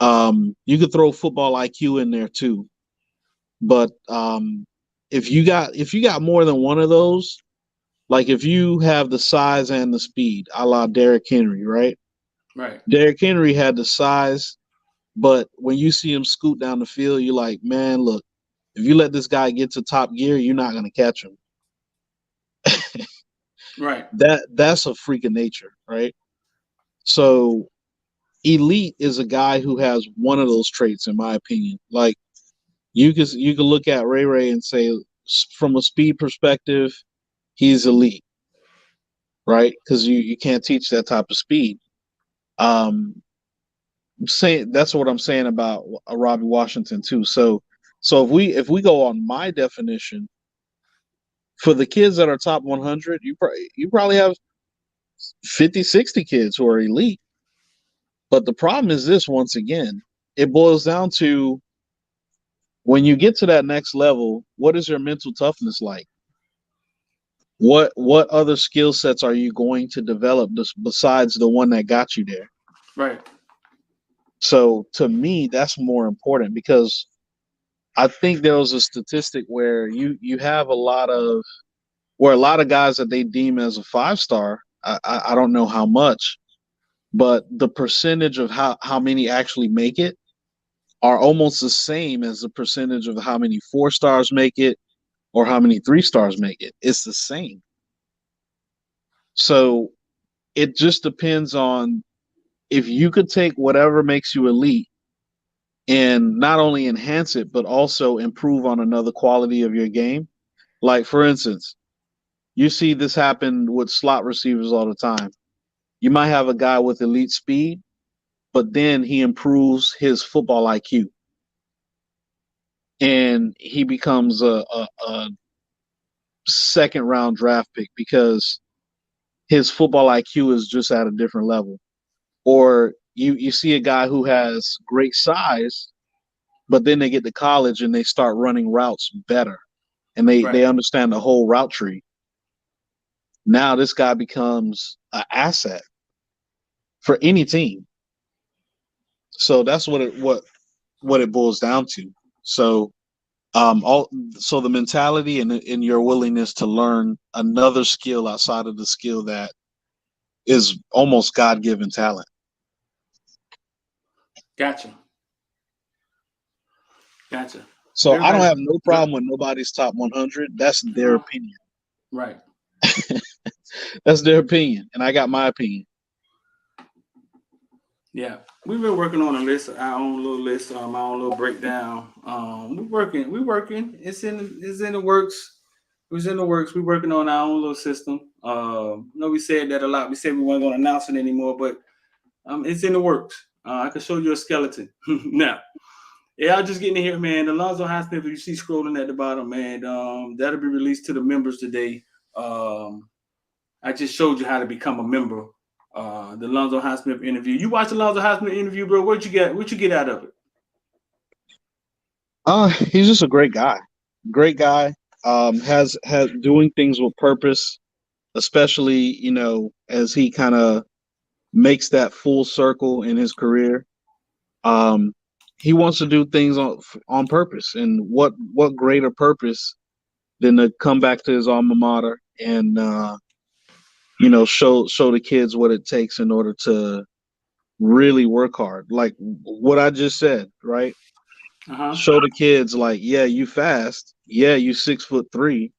You could throw football IQ in there too, but if you got more than one of those, like if you have the size and the speed, a la Derrick Henry, right? Right. Derrick Henry had the size, but when you see him scoot down the field, you're like, man, look, if you let this guy get to top gear, you're not going to catch him. Right. That's a freak of nature, right? So elite is a guy who has one of those traits, in my opinion. Like you could look at Ray and say, from a speed perspective, he's elite, right? Because you can't teach that type of speed. Saying that's what I'm saying about Robbie Washington too. So if we go on my definition, for the kids that are top 100, you probably have 50, 60 kids who are elite. But the problem is this: once again, it boils down to when you get to that next level, what is your mental toughness like? What other skill sets are you going to develop besides the one that got you there? Right. So to me, that's more important because I think there was a statistic where you have a lot of guys that they deem as a 5-star. I don't know how much, but the percentage of how many actually make it are almost the same as the percentage of how many 4-stars make it or how many 3-stars make it. It's the same. So it just depends on if you could take whatever makes you elite and not only enhance it, but also improve on another quality of your game. Like, for instance, you see this happen with slot receivers all the time. You might have a guy with elite speed, but then he improves his football IQ and he becomes a second round draft pick because his football IQ is just at a different level. Or you see a guy who has great size, but then they get to college and they start running routes better and they understand the whole route tree. Now this guy becomes an asset for any team. So that's what it boils down to. So so the mentality and your willingness to learn another skill outside of the skill that is almost God-given talent. Gotcha. So I don't have no problem with nobody's top 100. That's their opinion. Right. That's their opinion, and I got my opinion. Yeah, we've been working on a list, our own little list, our own little breakdown. We're working. It's in the works. It was in the works. We're working on our own little system. We said that a lot. We said we weren't going to announce it anymore, but it's in the works. I can show you a skeleton now. Yeah, I'm just getting in here, man. The Alonzo Highsmith, you see scrolling at the bottom, man. That'll be released to the members today. I just showed you how to become a member. The Alonzo Highsmith interview. You watched the Alonzo Highsmith interview, bro. What you get out of it? He's just a great guy. Great guy. Has doing things with purpose, especially as he kind of makes that full circle in his career. He wants to do things on purpose, and what greater purpose than to come back to his alma mater and show the kids what it takes in order to really work hard. Like what I just said, right? Show the kids like, yeah, you fast. Yeah, you 6'3".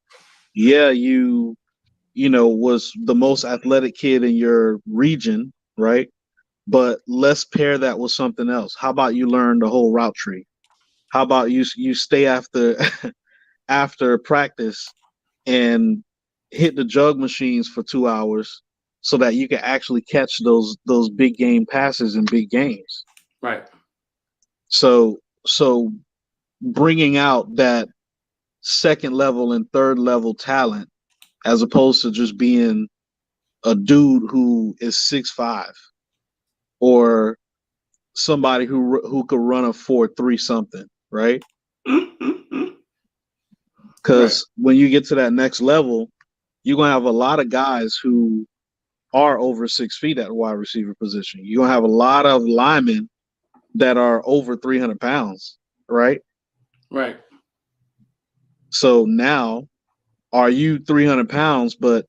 Yeah, you was the most athletic kid in your region, right? But let's pair that with something else. How about you learn the whole route tree? How about you stay after after practice and hit the jug machines for 2 hours so that you can actually catch those big game passes in big games. Right. So bringing out that second level and third level talent as opposed to just being a dude who is 6'5" or somebody who could run a 4.3 something, right? Because when you get to that next level, you're gonna have a lot of guys who are over 6 feet at the wide receiver position. You're gonna have a lot of linemen that are over 300 pounds, right? Right. So now, are you 300 pounds, but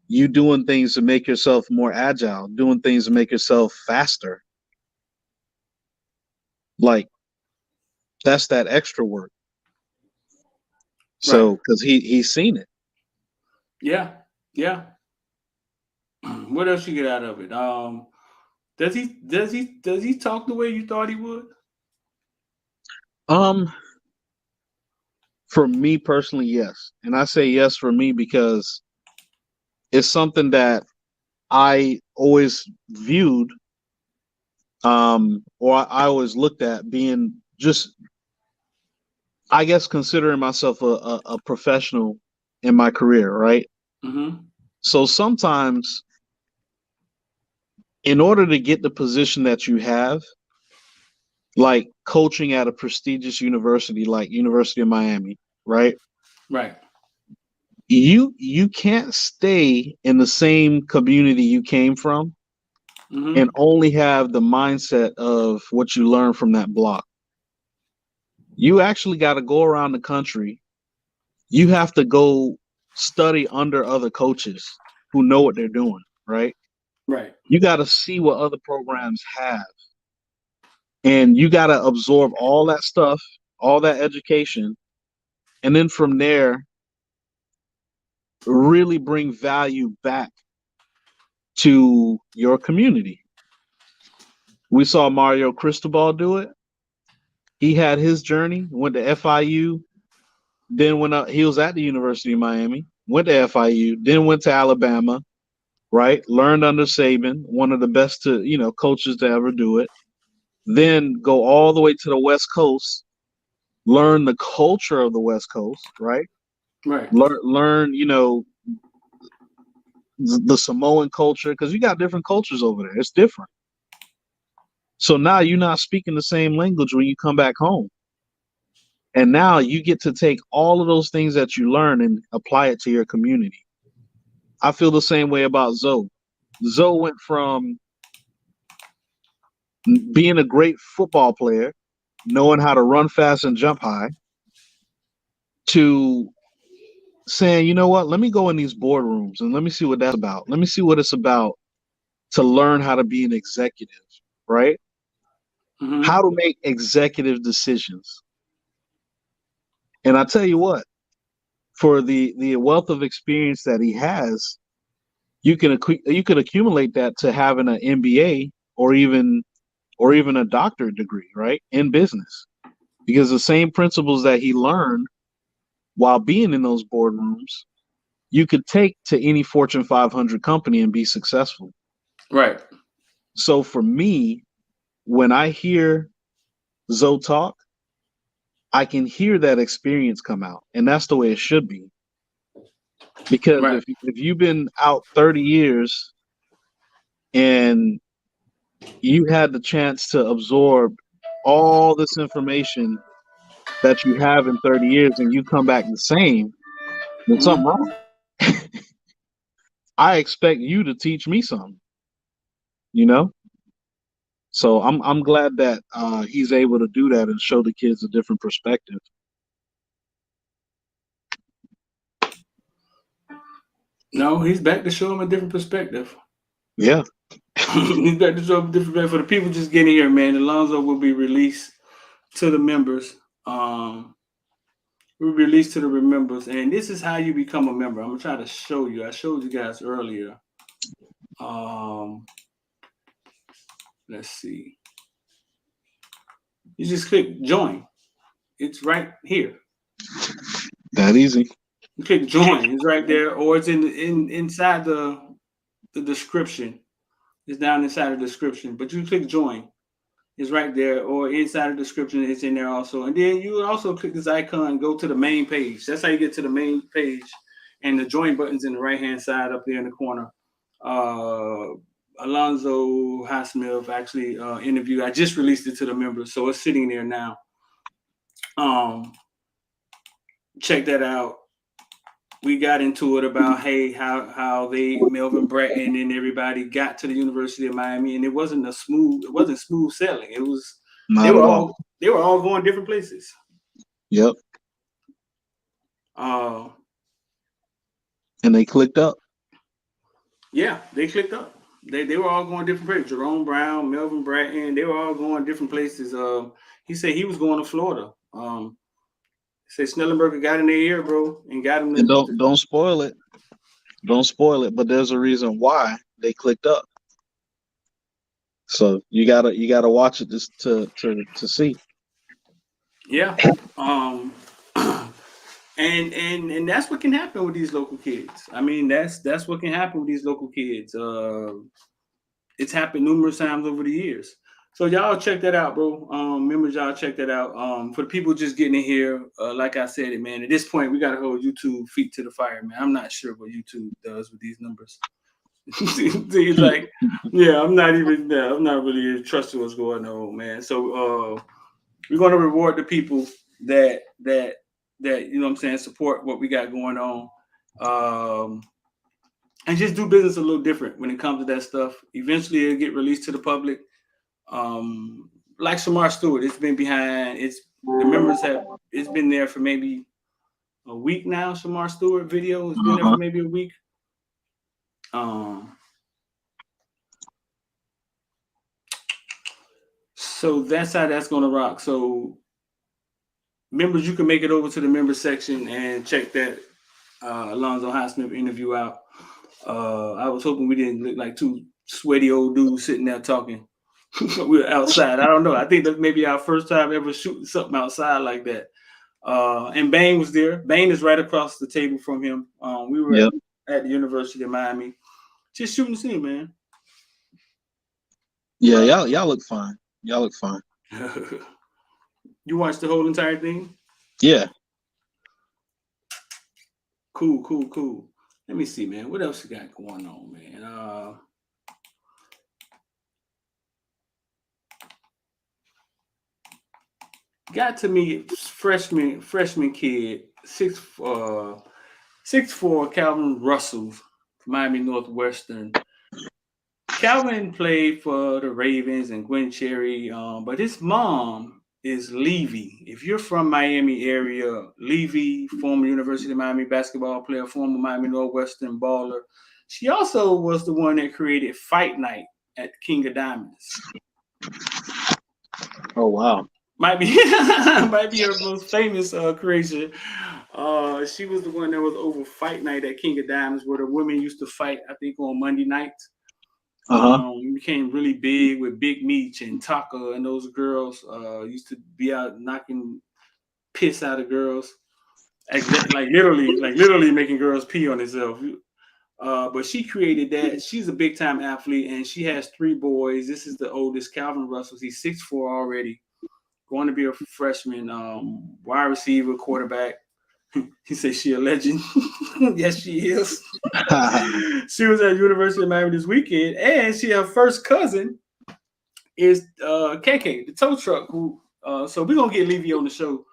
you doing things to make yourself more agile, doing things to make yourself faster? Like, that's that extra work. So, because he's seen it. Yeah. What else you get out of it? Does he talk the way you thought he would? For me personally, yes. And I say yes for me because it's something that I always viewed, or I always looked at being just, I guess, considering myself a professional in my career, right? Mm-hmm. So sometimes, in order to get the position that you have, like coaching at a prestigious university like University of Miami, right? Right. You can't stay in the same community you came from and only have the mindset of what you learned from that block. You actually got to go around the country. You have to go study under other coaches who know what they're doing, right? Right. You got to see what other programs have. And you got to absorb all that stuff, all that education. And then from there, really bring value back to your community. We saw Mario Cristobal do it. He had his journey, went to FIU, then he was at the University of Miami, went to FIU, then went to Alabama, right? Learned under Saban, one of the best coaches to ever do it. Then go all the way to the West Coast, learn the culture of the West Coast, right? Right. Learn, the Samoan culture, because you got different cultures over there. It's different. So now you're not speaking the same language when you come back home. And now you get to take all of those things that you learn and apply it to your community. I feel the same way about Zoe. Zoe went from being a great football player, knowing how to run fast and jump high, to saying, you know what, let me go in these boardrooms and let me see what that's about. Let me see what it's about to learn how to be an executive, right? Mm-hmm. How to make executive decisions. And I tell you what, for the wealth of experience that he has, you can accumulate that to having an MBA or even a doctorate degree, right, in business, because the same principles that he learned while being in those boardrooms, you could take to any Fortune 500 company and be successful. Right. So for me, when I hear Zoe talk, I can hear that experience come out, and that's the way it should be. Because right. if you've been out 30 years and you had the chance to absorb all this information that you have in 30 years and you come back the same, then something wrong. I expect you to teach me something, So I'm glad that he's able to do that and show the kids a different perspective. No, he's back to show him a different perspective. Yeah. He's back to show him a different perspective. For the people just getting here, man, Alonzo will be released to the members. We released to the members, and this is how you become a member. I'm gonna try to show you. I showed you guys earlier. Let's see. You just click join. It's right here. That easy. You click join. It's right there, or it's inside the description. It's down inside the description. But you click join. It's right there, or inside the description. It's in there also. And then you also click this icon and go to the main page. That's how you get to the main page. And the join button's in the right-hand side up there in the corner. Alonzo Highsmith actually interviewed. I just released it to the members, so it's sitting there now. Check that out. We got into it about how Melvin Bratton and everybody got to the University of Miami, and it wasn't smooth sailing. It was they were all going different places. Yep. And they clicked up. Yeah, they clicked up. They were all going different places. Jerome Brown, Melvin Bratton, they were all going different places. He said he was going to Florida. Said Snellenberger got in their ear, bro, and got him. And don't spoil it. Don't spoil it. But there's a reason why they clicked up. So you gotta watch it just to see. Yeah. And that's what can happen with these local kids. I mean, that's what can happen with these local kids. It's happened numerous times over the years. So y'all check that out, bro. Members, y'all check that out. For the people just getting in here, like I said, man, at this point we gotta hold YouTube feet to the fire, man. I'm not sure what YouTube does with these numbers. It's like, yeah, I'm not really trusting what's going on, man. So we're gonna reward the people that you know what I'm saying, support what we got going on. And just do business a little different when it comes to that stuff. Eventually it'll get released to the public. Like Lamar Stewart, it's been behind. It's been there for maybe a week now. Lamar Stewart video has been there for maybe a week. So that's how that's gonna rock. So members, you can make it over to the members section and check that Alonzo Highsmith interview out. I was hoping we didn't look like two sweaty old dudes sitting there talking. We were outside. I don't know. I think that maybe our first time ever shooting something outside like that. And Bane was there. Bane is right across the table from him. We were at the University of Miami. Just shooting the scene, man. Yeah, y'all look fine. Y'all look fine. You watched the whole entire thing? Yeah. Cool. Let me see, man. What else you got going on, man? Got to meet freshman kid, 6'4", Calvin Russell from Miami Northwestern. Calvin played for the Ravens and Gwen Cherry, but his mom is Levy. If you're from Miami area, Levy, former University of Miami basketball player, former Miami Northwestern baller. She also was the one that created Fight Night at King of Diamonds. Oh wow. Might be her most famous creation. She was the one that was over Fight Night at King of Diamonds, where the women used to fight, I think, on Monday nights. Became really big with Big Meech and Taka, and those girls used to be out knocking piss out of girls, like literally making girls pee on themselves. But she created that. She's a big time athlete, and she has 3 boys. This is the oldest, Calvin Russell. He's 6'4" already, going to be a freshman, wide receiver, quarterback. He said she a legend. Yes, she is. She was at University of Miami this weekend, and her first cousin is KK, the tow truck. Who? So we're gonna get Levy on the show.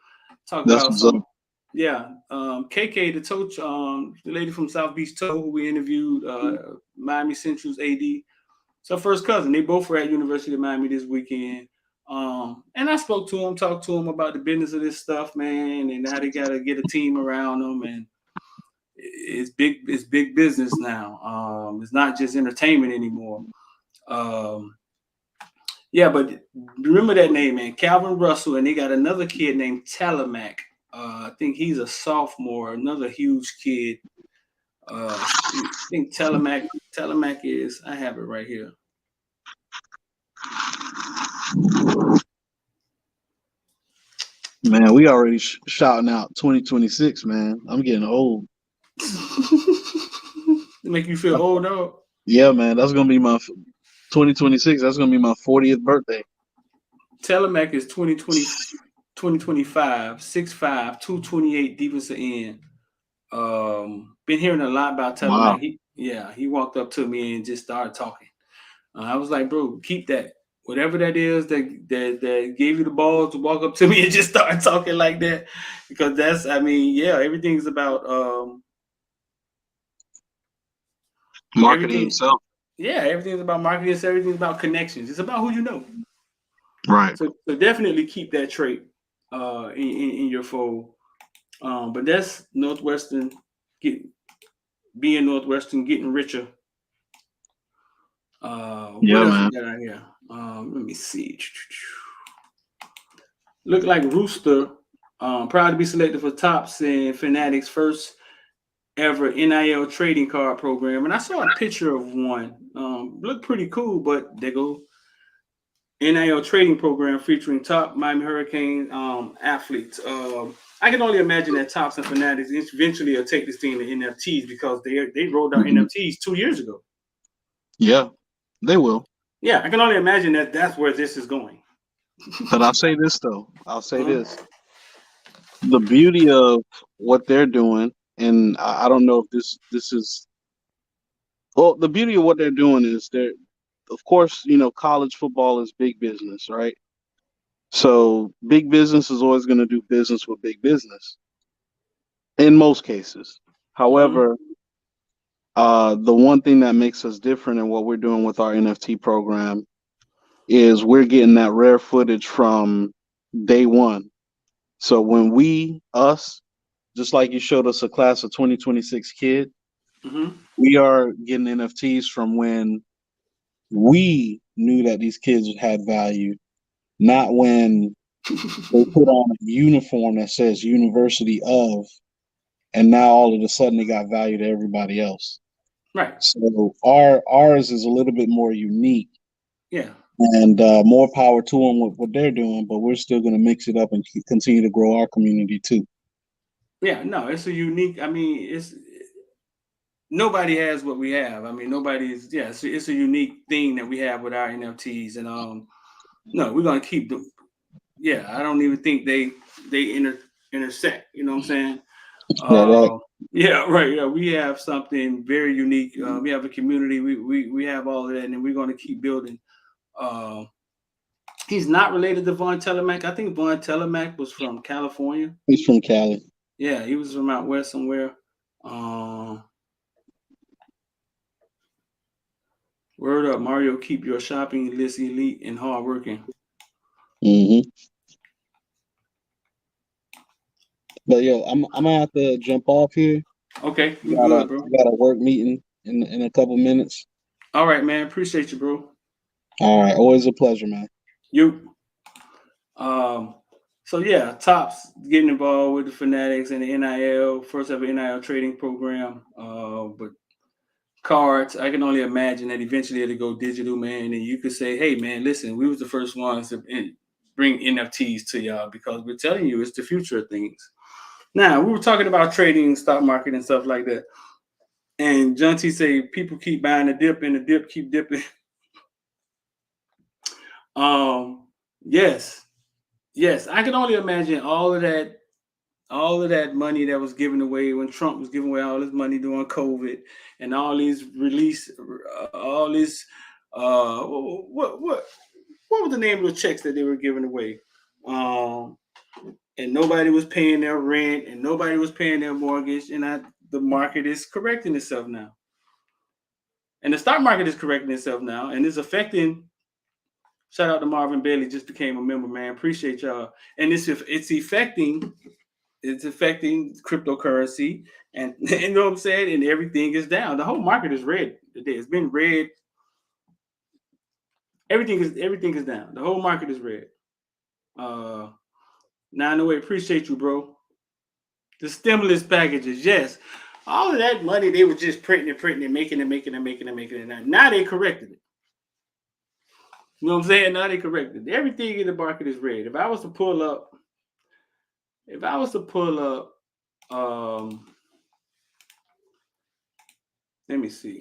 Talk That's about what's some. up. Yeah, KK, the tow, the lady from South Beach Tow, who we interviewed, Miami Central's AD. It's her first cousin. They both were at University of Miami this weekend. And I spoke to him, talked to him about the business of this stuff, man, and how they gotta get a team around them, and it's big business now. It's not just entertainment anymore. Yeah, but remember that name, man, Calvin Russell, and they got another kid named Telemac. I think he's a sophomore, another huge kid. I think Telemac is, I have it right here. Man, we already shouting out 2026, man. I'm getting old. Make you feel old, dog? Yeah, man. That's going to be my 2026. That's going to be my 40th birthday. Telemac is 2025, 6'5", 228 defensive end. Been hearing a lot about Telemac. Wow. He walked up to me and just started talking. I was like, bro, keep that. Whatever that is that gave you the balls to walk up to me and just start talking like that. Because that's, everything's about Marketing itself. Yeah, everything's about marketing. Everything's about connections. It's about who you know. Right. So definitely keep that trait in your fold. But that's Northwestern being Northwestern, getting richer. What else we got out here? Let me see. Look like Rooster, proud to be selected for Tops and Fanatics' first ever NIL trading card program. And I saw a picture of one. Looked pretty cool, but they go NIL trading program featuring top Miami Hurricane athletes. I can only imagine that Tops and Fanatics eventually will take this thing to NFTs, because they rolled out NFTs 2 years ago. Yeah, they will. Yeah, I can only imagine that that's where this is going. But I'll say this, though. This. The beauty of what they're doing, and I don't know if this is... Well, the beauty of what they're doing is of course, college football is big business, right? So big business is always going to do business with big business in most cases. However, the one thing that makes us different in what we're doing with our NFT program is we're getting that rare footage from day one. So when just like you showed us a class of 2026 kid, we are getting NFTs from when we knew that these kids had value, not when they put on a uniform that says University of, and now all of a sudden they got value to everybody else. Right. So ours is a little bit more unique. Yeah. And more power to them with what they're doing, but we're still going to mix it up and continue to grow our community too. Yeah, no, it's a unique. nobody has what we have. I mean, nobody's. Yeah, it's a unique thing that we have with our NFTs, and no, we're gonna keep them. Yeah, I don't even think they intersect. You know what I'm saying? Yeah, that, Yeah, right. Yeah, we have something very unique. We have a community. We have all of that, and we're gonna keep building. He's not related to Von Telemack. I think Von Telemack was from California. he's from Cali. Yeah, he was from out west somewhere. Word up, Mario. Keep your shopping list elite and hardworking. Mm-hmm. But yo, I'm gonna have to jump off here. Okay, you good, bro. I got a work meeting in a couple minutes. All right, man. Appreciate you, bro. All right, always a pleasure, man. You. So yeah, Tops getting involved with the Fanatics and the NIL, first ever NIL trading program. But cards, I can only imagine that eventually it'll go digital, man. And you could say, hey, man, listen, we was the first ones to bring NFTs to y'all because we're telling you it's the future of things. Now, we were talking about trading, stock market, and stuff like that. And John T say people keep buying the dip and the dip keep dipping. Yes, I can only imagine all of that money that was given away when Trump was giving away all his money during COVID, and all these what was the name of the checks that they were giving away? And nobody was paying their rent, and nobody was paying their mortgage, and the market is correcting itself now, and the stock market is correcting itself now, and it's affecting. Shout out to Marvin Bailey, just became a member, man. Appreciate y'all. And it's affecting cryptocurrency, and you know what I'm saying? And everything is down. The whole market is red today. It's been red. Everything is down. The whole market is red. 908, appreciate you, bro. The stimulus packages, yes. All of that money they were just printing and making it. Now they corrected it. You know what I'm saying? Now they corrected it. Everything in the market is red. If I was to pull up, let me see.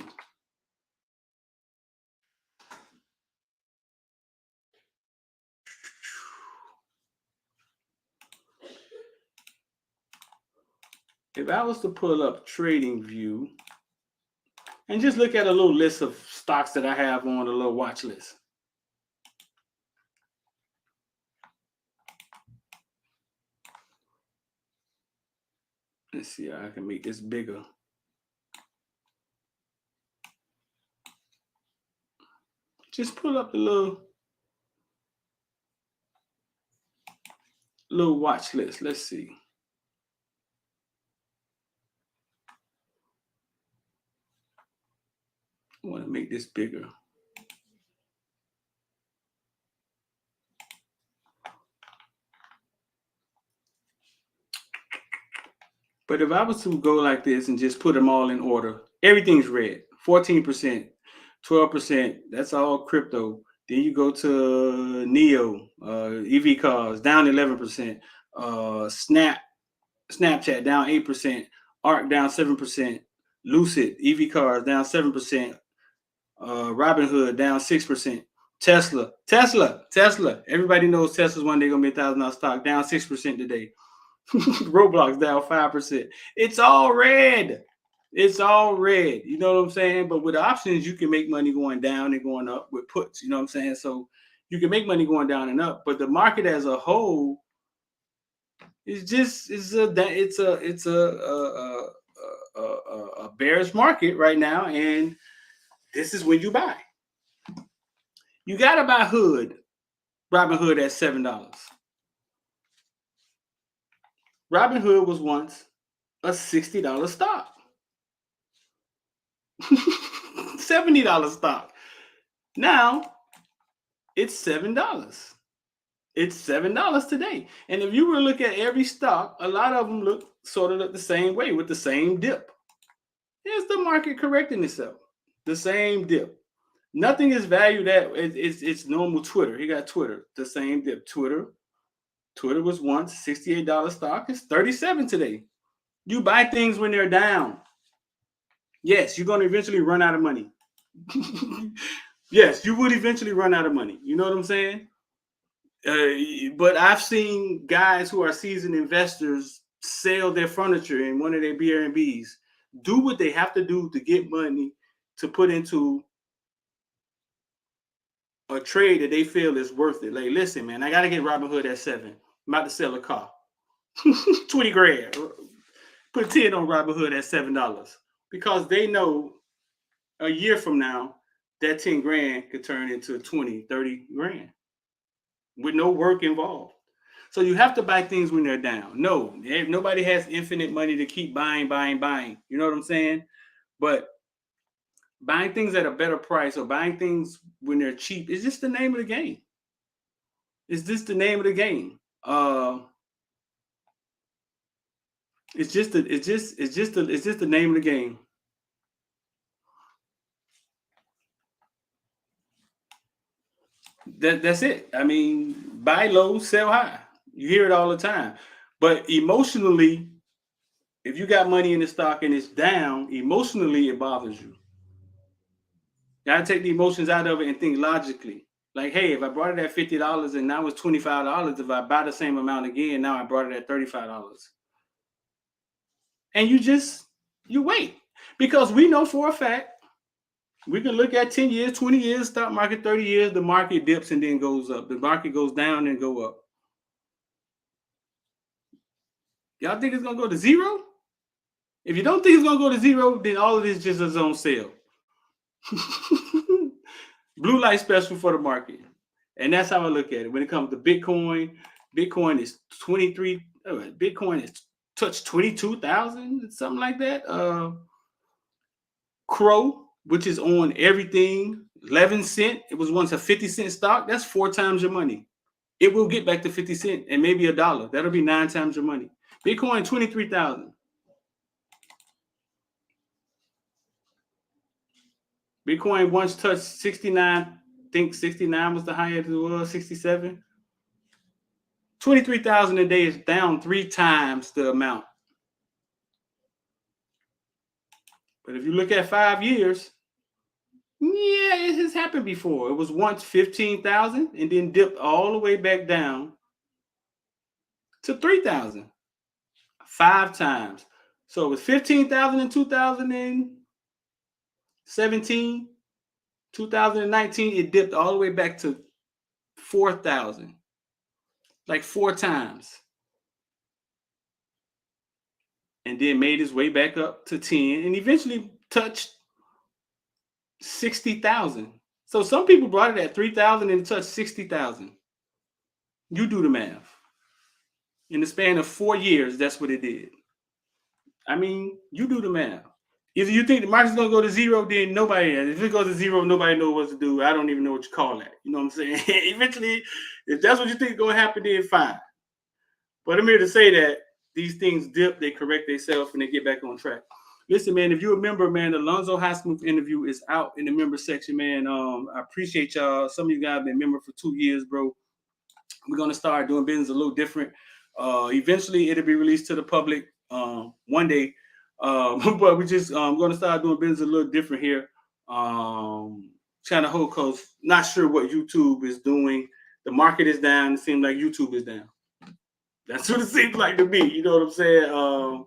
If I was to pull up Trading View and just look at a little list of stocks that I have on a little watch list. Let's see how I can make this bigger. Just pull up the little watch list. Let's see. I want to make this bigger. But if I was to go like this and just put them all in order, everything's red. 14%, 12%. That's all crypto. Then you go to Neo, EV cars down 11%. Snapchat down 8%. ARC down 7%. Lucid EV cars down 7%. Robinhood down 6%. Tesla. Everybody knows Tesla's one day gonna be $1,000 stock, down 6% today. Roblox down 5%. It's all red. You know what I'm saying? But with options, you can make money going down and going up with puts. You know what I'm saying? So you can make money going down and up. But the market as a whole is a bearish market right now, and this is when you buy. You gotta buy Robinhood at $7. Robinhood was once a $60 stock. $70 stock. Now it's $7. It's $7 today. And if you were to look at every stock, a lot of them look the same way with the same dip. Here's the market correcting itself. The same dip. Nothing is valued at it's normal Twitter. You got Twitter, the same dip. Twitter was once $68 stock. It's $37 today. You buy things when they're down. Yes, you're going to eventually run out of money. Yes, you would eventually run out of money. You know what I'm saying? But I've seen guys who are seasoned investors sell their furniture in one of their Airbnbs, do what they have to do to get money to put into a trade that they feel is worth it. Like, listen, man, I got to get Robinhood at 7. I'm about to sell a car. 20 grand. Put 10 on Robinhood at $7 because they know a year from now, that 10 grand could turn into 20, 30 grand with no work involved. So you have to buy things when they're down. No, nobody has infinite money to keep buying. You know what I'm saying? But buying things at a better price or buying things when they're cheap is just the name of the game. It's just the name of the game. It's just the name of the game. That's it. I mean, buy low, sell high. You hear it all the time. But emotionally, if you got money in the stock and it's down, emotionally it bothers you. You gotta take the emotions out of it and think logically. Like, hey, if I brought it at $50 and now it's $25, if I buy the same amount again, now I brought it at $35. And you wait. Because we know for a fact, we can look at 10 years, 20 years, stock market, 30 years, the market dips and then goes up. The market goes down and go up. Y'all think it's going to go to zero? If you don't think it's going to go to zero, then all of this just is on sale. Blue light special for the market. And that's how I look at it. When it comes to Bitcoin, Bitcoin is 23. Bitcoin is touched 22,000, something like that. Crow, which is on everything, 11 cents. It was once a 50-cent stock. That's 4 times your money. It will get back to 50 cents and maybe $1. That'll be 9 times your money. Bitcoin, 23,000. Bitcoin once touched 69. I think 69 was the highest it was, 67. 23,000 a day is down 3 times the amount. But if you look at 5 years, yeah, it has happened before. It was once 15,000 and then dipped all the way back down to 3,000. 5 times. So it was 15,000 in 2017, 2019, it dipped all the way back to 4,000. Like 4 times. And then made its way back up to 10 and eventually touched 60,000. So some people brought it at 3,000 and touched 60,000. You do the math. In the span of 4 years, that's what it did. I mean, you do the math. If you think the market's going to go to zero, then nobody, if it goes to zero, nobody knows what to do. I don't even know what you call that. You know what I'm saying? Eventually, if that's what you think is going to happen, then fine. But I'm here to say that these things dip, they correct themselves, and they get back on track. Listen, man, if you're a member, man, the Alonzo Highsmith interview is out in the member section, man. I appreciate y'all. Some of you guys have been member for 2 years, bro. We're going to start doing business a little different. Eventually, it'll be released to the public one day. But we just going to start doing business a little different here. China Whole Coast, not sure what YouTube is doing. The market is down. It seems like YouTube is down. That's what it seems like to me. You know what I'm saying?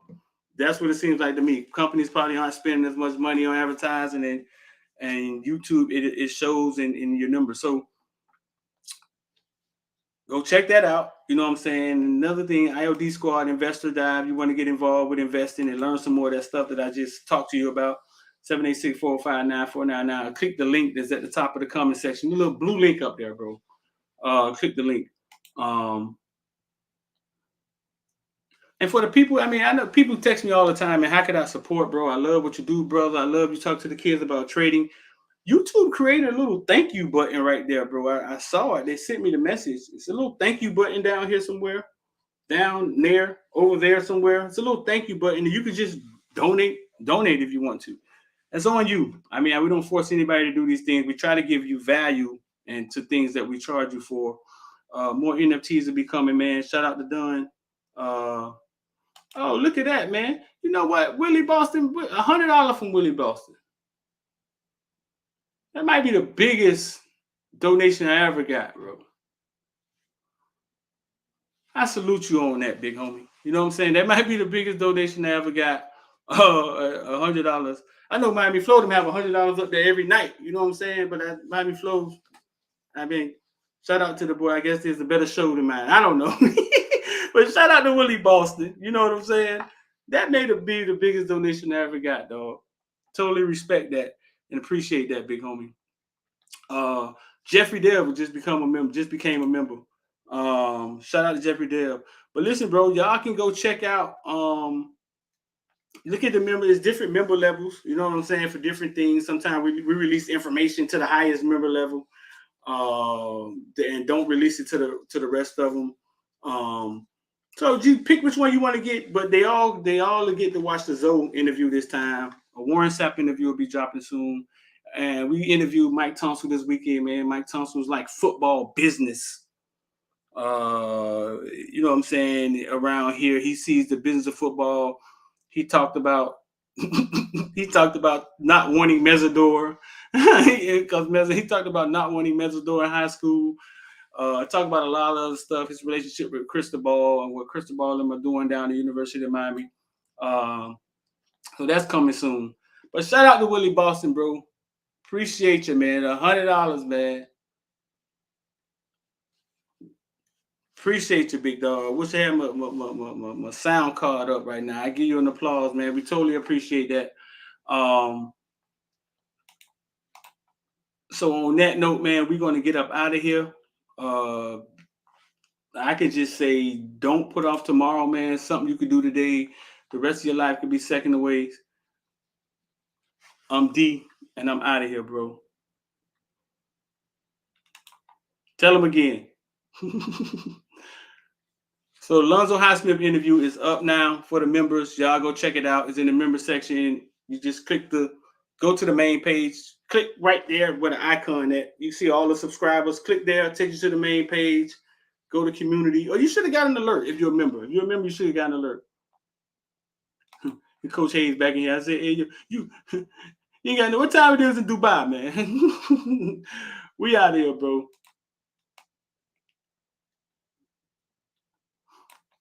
That's what it seems like to me. Companies probably aren't spending as much money on advertising, and YouTube, it shows in your numbers. So go check that out. You know what I'm saying? Another thing, IOD Squad, Investor Dive. You want to get involved with investing and learn some more of that stuff that I just talked to you about. 786-459-9499. Click the link that's at the top of the comment section. A little blue link up there, bro. Click the link. And for the people, I mean, I know people text me all the time, and how could I support, bro? I love what you do, brother. I love you talk to the kids about trading. YouTube created a little thank you button right there, bro. I saw it. They sent me the message. It's a little thank you button down here somewhere, down there, over there somewhere. It's a little thank you button. You could just donate if you want to. That's on you. I mean, we don't force anybody to do these things. We try to give you value and to things that we charge you for. More NFTs will be coming, man. Shout out to Dunn. Oh, look at that, man. You know what? Willie Boston, $100 from Willie Boston. That might be the biggest donation I ever got, bro. I salute you on that, big homie. You know what I'm saying? That might be the biggest donation I ever got. $100. I know Miami Flow have $100 up there every night. You know what I'm saying? But Miami Flow, I mean, shout out to the boy. I guess there's a better show than mine. I don't know. But shout out to Willie Boston. You know what I'm saying? That may be the biggest donation I ever got, dog. Totally respect that and appreciate that, big homie. Jeffrey Dell just became a member. Shout out to Jeffrey Dell. But listen, bro, y'all can go check out. Look at the member. There's different member levels. You know what I'm saying, for different things. Sometimes we release information to the highest member level, and don't release it to the rest of them. So you pick which one you want to get. But they all get to watch the Zoe interview this time. A Warren Sapp interview will be dropping soon. And we interviewed Mike Thompson this weekend, man. Mike Thompson was like football business. You know what I'm saying? Around here, he sees the business of football. He talked about not wanting Mesidor. He talked about not wanting Mesidor in high school. Talked about a lot of other stuff. His relationship with Cristobal and what Cristobal and them are doing down at the University of Miami. So that's coming soon. But shout out to Willie Boston, bro. Appreciate you, man. $100, man. Appreciate you, big dog. Wish I had my sound card up right now. I give you an applause, man. We totally appreciate that. So on that note, man, we're going to get up out of here. I could just say, don't put off tomorrow, man. Something you could do today. The rest of your life could be second away. I'm D, and I'm out of here, bro. Tell them again. So Lonzo Highsmith interview is up now for the members. Y'all go check it out. It's in the member section. You just go to the main page. Click right there where the icon at. You see all the subscribers. Click there. Take you to the main page. Go to community. Or you should have got an alert if you're a member. If you're a member, you should have got an alert. Coach Hayes back in here. I said, hey, you ain't got no. What time it is in Dubai, man? We out of here, bro.